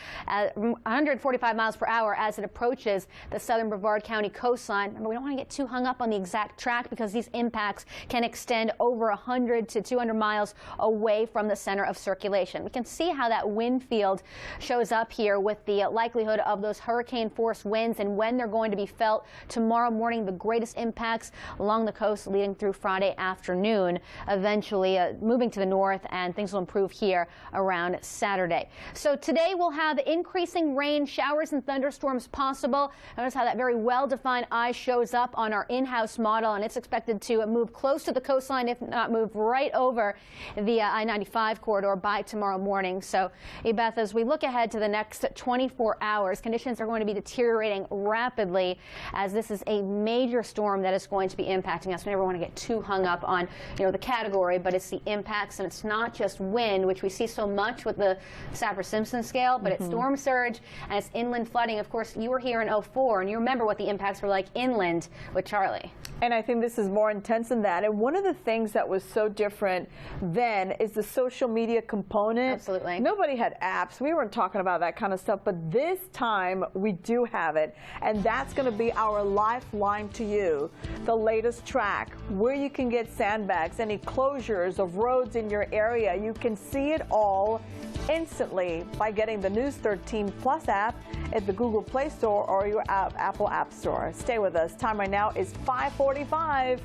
per hour as it approaches the southern Brevard County coastline. Remember, we don't want to get too hung up on the exact track because these impacts can extend over 100 to 200 miles away from the center of circulation. We can see how that wind field shows up here with the likelihood of those hurricane force winds and when they're going to be felt tomorrow morning. The greatest impacts along the coast leading through Friday afternoon, eventually moving to the north, and things will improve here around Saturday. So today we'll have increasing rain, showers and thunderstorms possible. Notice how that very well-defined eye shows up on our in-house model, and it's expected to move close to the coastline, if not move right over the I-95 corridor by tomorrow morning. So, Beth, as we look ahead to the next 24 hours, conditions are going to be deteriorating rapidly, as this is a major storm that is going to be impacting us. We never want to get too hung up on, the category, but it's the impacts, and it's not just wind, which we see so much with the Saffir-Simpson scale, but it's storm surge and it's inland flooding. Of course, you were here in '04, and you remember what the impacts were like inland with Charlie. And I think this is more intense than that. And one of the things that was so different then is the social media component. Absolutely. Nobody had apps. We weren't talking about that kind of stuff, but this time we do have it. And that's going to be our lifeline to you. The latest track, where you can get sandbags, any closures of roads in your area. You can see it all instantly by getting the News 13 Plus app at the Google Play Store or your Apple App Store. Stay with us. Time right now is 5:45.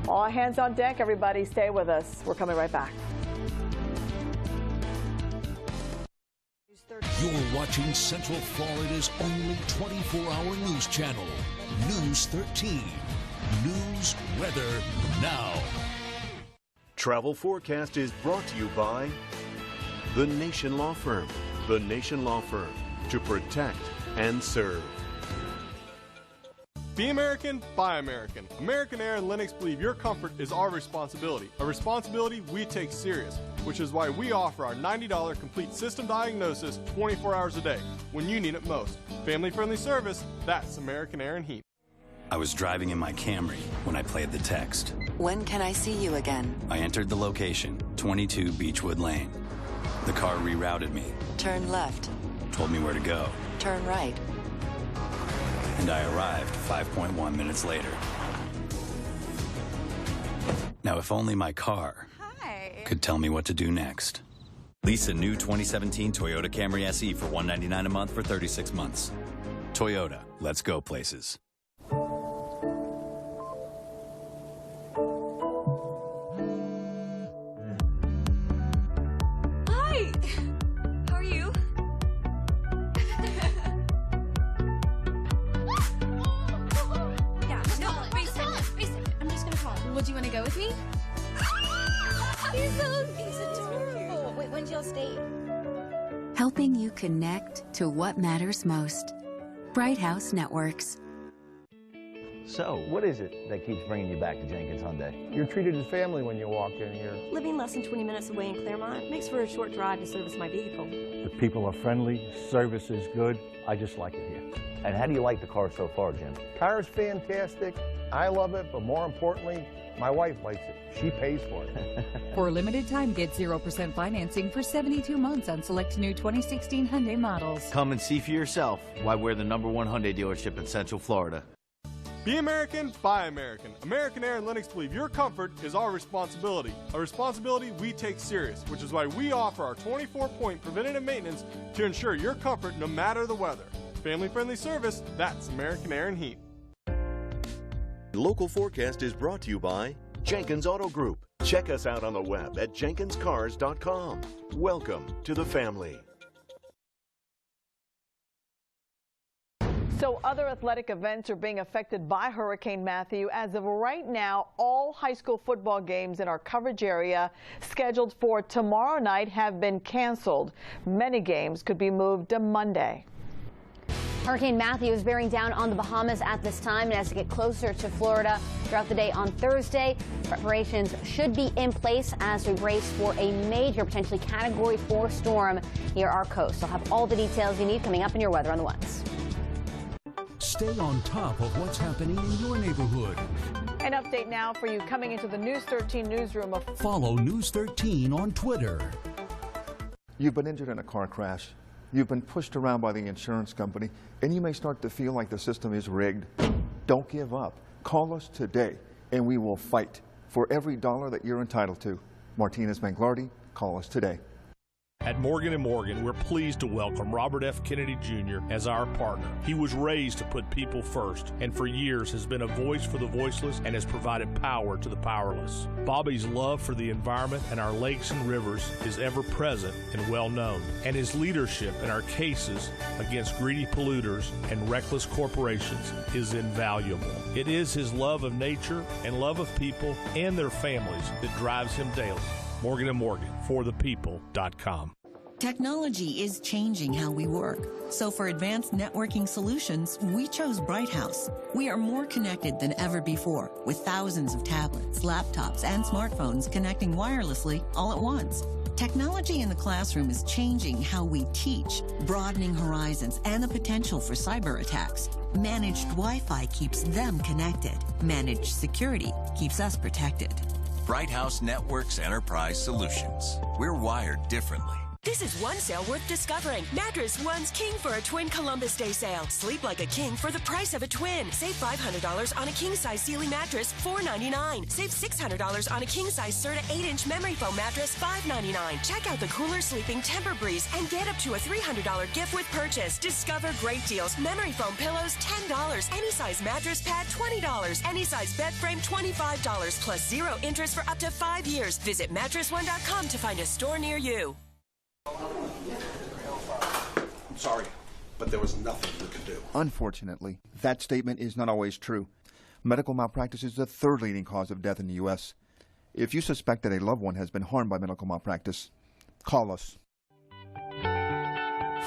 All hands on deck, everybody. Stay with us. We're coming right back. You're watching Central Florida's only 24-hour news channel, News 13. News weather now. Travel forecast is brought to you by The Nation Law Firm. The Nation Law Firm, to protect and serve. Be American, buy American. American Air and Lennox believe your comfort is our responsibility, a responsibility we take serious, which is why we offer our $90 complete system diagnosis 24 hours a day when you need it most. Family-friendly service, that's American Air and Heat. I was driving in my Camry when I played the text. When can I see you again? I entered the location, 22 Beechwood Lane. The car rerouted me. Turn left. Told me where to go. Turn right. And I arrived 5.1 minutes later. Now, if only my car could tell me what to do next. Lease a new 2017 Toyota Camry SE for $199 a month for 36 months. Toyota, let's go places. Hi! How are you? Yeah, no, wait a second. I'm just gonna call him. Well, do you want to go with me? He's adorable. Wait, when did y'all stay? Helping you connect to what matters most. Bright House Networks. So, what is it that keeps bringing you back to Jenkins Hyundai? You're treated as family when you walk in here. Living less than 20 minutes away in Claremont makes for a short drive to service my vehicle. The people are friendly, service is good. I just like it here. And how do you like the car so far, Jim? Car's fantastic. I love it, but more importantly, My wife likes it. She pays for it. For a limited time, get 0% financing for 72 months on select new 2016 Hyundai models. Come and see for yourself why we're the #1 Hyundai dealership in Central Florida. Be American, buy American. American Air and Lennox believe your comfort is our responsibility, a responsibility we take serious, which is why we offer our 24-point preventative maintenance to ensure your comfort no matter the weather. Family-friendly service, that's American Air and Heat. Local Forecast is brought to you by Jenkins Auto Group. Check us out on the web at jenkinscars.com. Welcome to the family. So other athletic events are being affected by Hurricane Matthew. As of right now, all high school football games in our coverage area scheduled for tomorrow night have been canceled. Many games could be moved to Monday. Hurricane Matthew is bearing down on the Bahamas at this time, and as it gets closer to Florida throughout the day on Thursday, preparations should be in place as we brace for a major, potentially Category 4 storm near our coast. I'll have all the details you need coming up in your Weather on the Ones. Stay on top of what's happening in your neighborhood. An update now for you coming into the News 13 newsroom. Follow News 13 on Twitter. You've been injured in a car crash. You've been pushed around by the insurance company, and you may start to feel like the system is rigged. Don't give up. Call us today, and we will fight for every dollar that you're entitled to. Martinez Manglardi, call us today. At Morgan & Morgan, we're pleased to welcome Robert F. Kennedy Jr. as our partner. He was raised to put people first, and for years has been a voice for the voiceless and has provided power to the powerless. Bobby's love for the environment and our lakes and rivers is ever present and well known, and his leadership in our cases against greedy polluters and reckless corporations is invaluable. It is his love of nature and love of people and their families that drives him daily. Morgan & Morgan, forthepeople.com. Technology is changing how we work. So for advanced networking solutions, we chose Bright House. We are more connected than ever before, with thousands of tablets, laptops, and smartphones connecting wirelessly all at once. Technology in the classroom is changing how we teach, broadening horizons and the potential for cyber attacks. Managed Wi-Fi keeps them connected. Managed security keeps us protected. Bright House Networks Enterprise Solutions. We're wired differently. This is one sale worth discovering. Mattress One's King for a Twin Columbus Day sale. Sleep like a king for the price of a twin. Save $500 on a king-size Sealy mattress, $499. Save $600 on a king-size Serta 8-inch memory foam mattress, $599. Check out the cooler sleeping Tempur-Breeze and get up to a $300 gift with purchase. Discover great deals. Memory foam pillows, $10. Any size mattress pad, $20. Any size bed frame, $25. Plus 0 interest for up to 5 years. Visit MattressOne.com to find a store near you. I'm sorry, but there was nothing you could do. Unfortunately, that statement is not always true. Medical malpractice is the third leading cause of death in the U.S. If you suspect that a loved one has been harmed by medical malpractice, call us.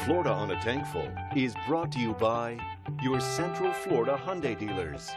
Florida on a Tankful is brought to you by your Central Florida Hyundai dealers.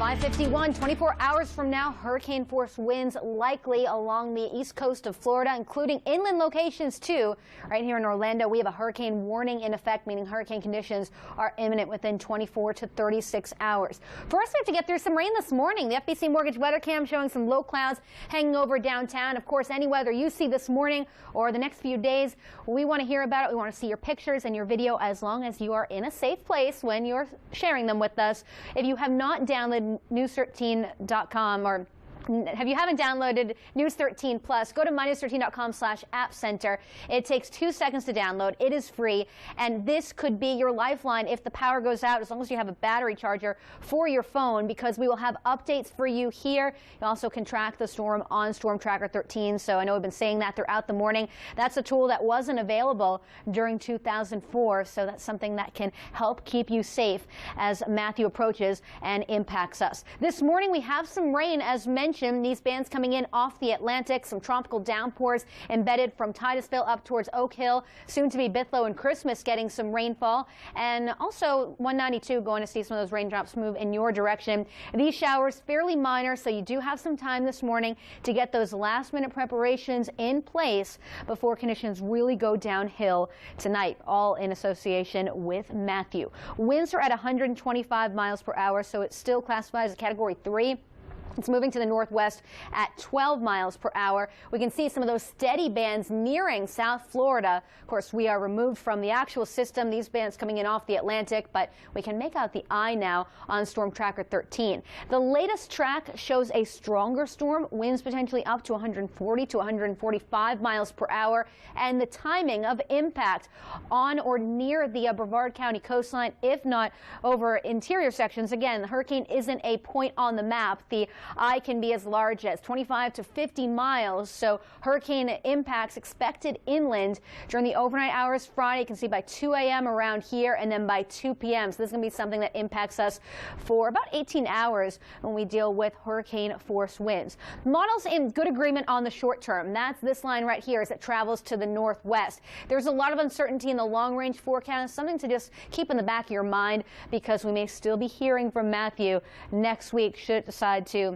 5:51, 24 hours from now, hurricane force winds likely along the east coast of Florida, including inland locations too. Right here in Orlando, we have a hurricane warning in effect, meaning hurricane conditions are imminent within 24 to 36 hours. First, we have to get through some rain this morning. The FBC Mortgage Weather Cam showing some low clouds hanging over downtown. Of course, any weather you see this morning or the next few days, we want to hear about it. We want to see your pictures and your video, as long as you are in a safe place when you're sharing them with us. If you have not downloaded News13.com, or if you haven't downloaded News 13 Plus, go to mynews13.com/app center. It takes 2 seconds to download. It is free, and this could be your lifeline if the power goes out, as long as you have a battery charger for your phone, because we will have updates for you here. You also can track the storm on Storm Tracker 13, so I know we've been saying that throughout the morning. That's a tool that wasn't available during 2004, so that's something that can help keep you safe as Matthew approaches and impacts us. This morning we have some rain, as mentioned. attention. These bands coming in off the Atlantic, some tropical downpours embedded from Titusville up towards Oak Hill, soon to be Bithlo and Christmas getting some rainfall, and also 192 going to see some of those raindrops move in your direction. These showers fairly minor, so you do have some time this morning to get those last-minute preparations in place before conditions really go downhill tonight, all in association with Matthew. Winds are at 125 miles per hour, so it's still classified as a Category 3. It's moving to the northwest at 12 miles per hour. We can see some of those steady bands nearing South Florida. Of course, we are removed from the actual system, these bands coming in off the Atlantic, but we can make out the eye now on Storm Tracker 13. The latest track shows a stronger storm, winds potentially up to 140 to 145 miles per hour, and the timing of impact on or near the Brevard County coastline, if not over interior sections. Again, the hurricane isn't a point on the map. The eye can be as large as 25 to 50 miles, so hurricane impacts expected inland during the overnight hours Friday. You can see by 2 a.m. around here and then by 2 p.m. So this is going to be something that impacts us for about 18 hours when we deal with hurricane force winds. Models in good agreement on the short term. That's this line right here as it travels to the northwest. There's a lot of uncertainty in the long range forecast, something to just keep in the back of your mind because we may still be hearing from Matthew next week should it decide to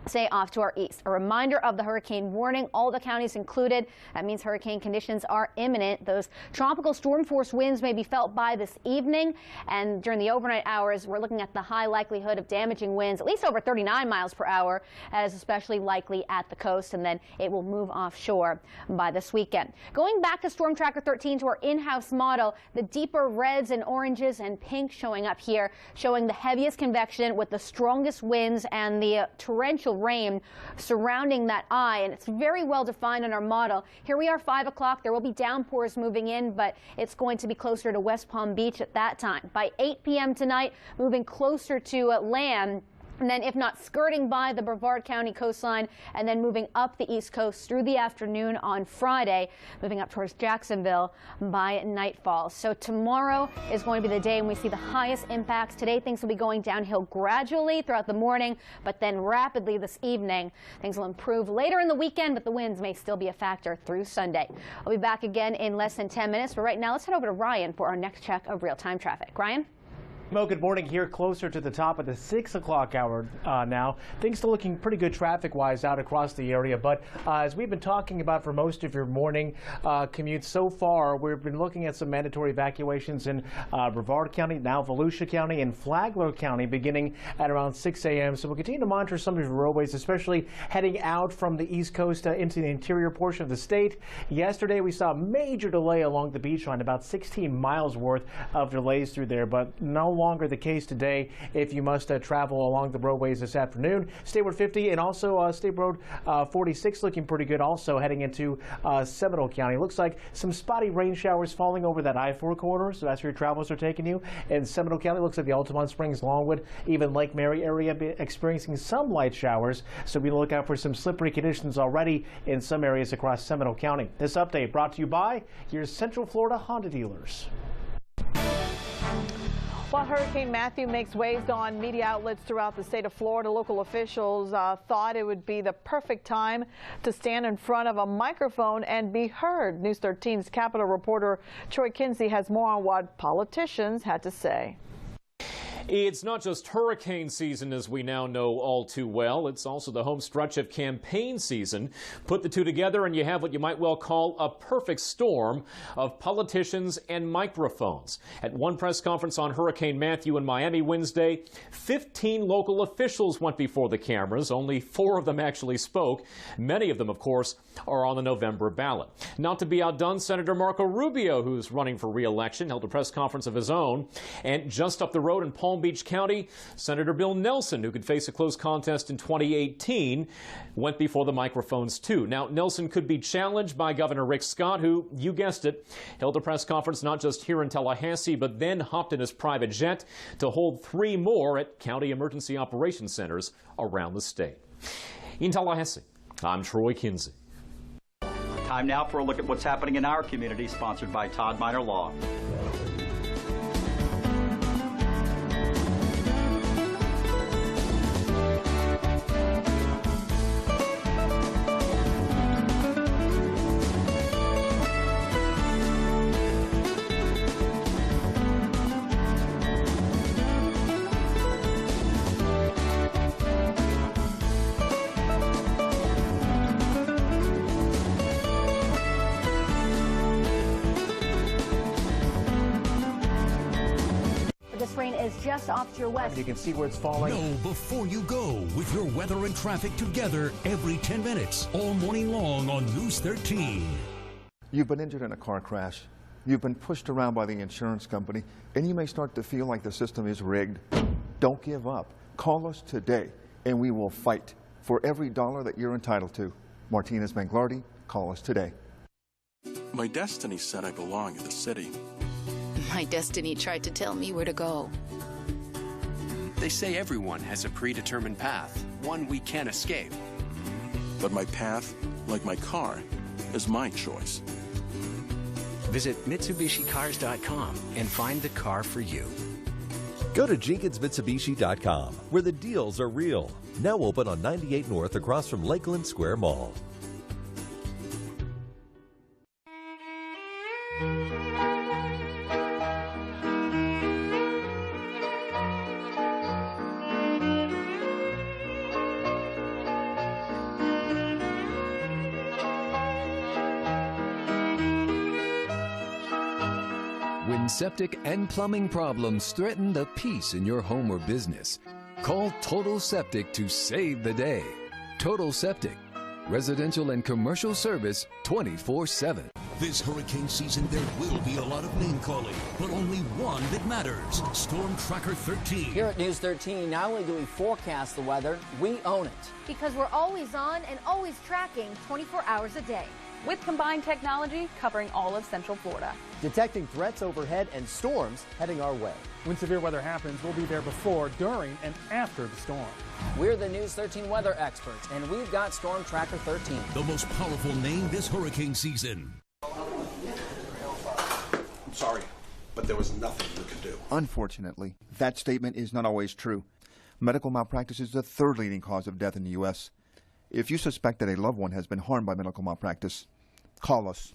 stay off to our east. A reminder of the hurricane warning, all the counties included. That means hurricane conditions are imminent. Those tropical storm force winds may be felt by this evening, and during the overnight hours, we're looking at the high likelihood of damaging winds, at least over 39 miles per hour. That is especially likely at the coast, and then it will move offshore by this weekend. Going back to Storm Tracker 13 to our in-house model, the deeper reds and oranges and pink showing up here, showing the heaviest convection with the strongest winds and the torrential rain surrounding that eye, and it's very well defined in our model. Here we are 5 o'clock. There will be downpours moving in, but it's going to be closer to West Palm Beach at that time. By 8 p.m. tonight, moving closer to land, and then if not skirting by the Brevard County coastline and then moving up the East Coast through the afternoon on Friday, moving up towards Jacksonville by nightfall. So tomorrow is going to be the day when we see the highest impacts. Today things will be going downhill gradually throughout the morning, but then rapidly this evening. Things will improve later in the weekend, but the winds may still be a factor through Sunday. I'll be back again in less than 10 minutes, but right now let's head over to Ryan for our next check of real-time traffic. Ryan? Well, good morning here, closer to the top of the 6 o'clock hour now. Things still looking pretty good traffic-wise out across the area, but as we've been talking about for most of your morning commutes so far, we've been looking at some mandatory evacuations in Brevard County, now Volusia County, and Flagler County beginning at around 6 a.m. So we'll continue to monitor some of your roadways, especially heading out from the East Coast into the interior portion of the state. Yesterday, we saw a major delay along the beach line, about 16 miles worth of delays through there, but no longer the case today if you must travel along the roadways this afternoon. State Road 50 and also State Road 46 looking pretty good also heading into Seminole County. Looks like some spotty rain showers falling over that I-4 corridor, so that's where your travels are taking you. In Seminole County, looks like the Altamont Springs, Longwood, even Lake Mary area experiencing some light showers, so be look out for some slippery conditions already in some areas across Seminole County. This update brought to you by your Central Florida Honda dealers. While Hurricane Matthew makes waves on media outlets throughout the state of Florida, local officials thought it would be the perfect time to stand in front of a microphone and be heard. News 13's Capitol reporter Troy Kinsey has more on what politicians had to say. It's not just hurricane season, as we now know all too well. It's also the home stretch of campaign season. Put the two together and you have what you might well call a perfect storm of politicians and microphones. At one press conference on Hurricane Matthew in Miami Wednesday, 15 local officials went before the cameras. Only 4 of them actually spoke. Many of them, of course, are on the November ballot. Not to be outdone, Senator Marco Rubio, who's running for re-election, held a press conference of his own. And just up the road in Palm Beach County, Senator Bill Nelson, who could face a close contest in 2018, went before the microphones too. Now, Nelson could be challenged by Governor Rick Scott, who, you guessed it, held a press conference not just here in Tallahassee, but then hopped in his private jet to hold 3 more at county emergency operations centers around the state. In Tallahassee, I'm Troy Kinsey. Time now for a look at what's happening in our community, sponsored by Todd Minor Law. just off to your west. You can see where it's falling. Know before you go with your weather and traffic together every 10 minutes, all morning long on News 13. You've been injured in a car crash. You've been pushed around by the insurance company, and you may start to feel like the system is rigged. Don't give up. Call us today, and we will fight for every dollar that you're entitled to. Martinez Manglardi, call us today. My destiny said I belong in the city. My destiny tried to tell me where to go. They say everyone has a predetermined path, one we can't escape. But my path, like my car, is my choice. Visit MitsubishiCars.com and find the car for you. Go to JenkinsMitsubishi.com, where the deals are real. Now open on 98 North across from Lakeland Square Mall. When septic and plumbing problems threaten the peace in your home or business, call Total Septic to save the day. Total Septic, residential and commercial service 24/7. This hurricane season, there will be a lot of name calling, but only one that matters. Storm Tracker 13. Here at News 13, not only do we forecast the weather, we own it. Because we're always on and always tracking 24 hours a day. With combined technology covering all of Central Florida. Detecting threats overhead and storms heading our way. When severe weather happens, we'll be there before, during, and after the storm. We're the News 13 weather experts, and we've got Storm Tracker 13. The most powerful name this hurricane season. I'm sorry, but there was nothing we could do. Unfortunately, that statement is not always true. Medical malpractice is the third leading cause of death in the U.S. If you suspect that a loved one has been harmed by medical malpractice, call us.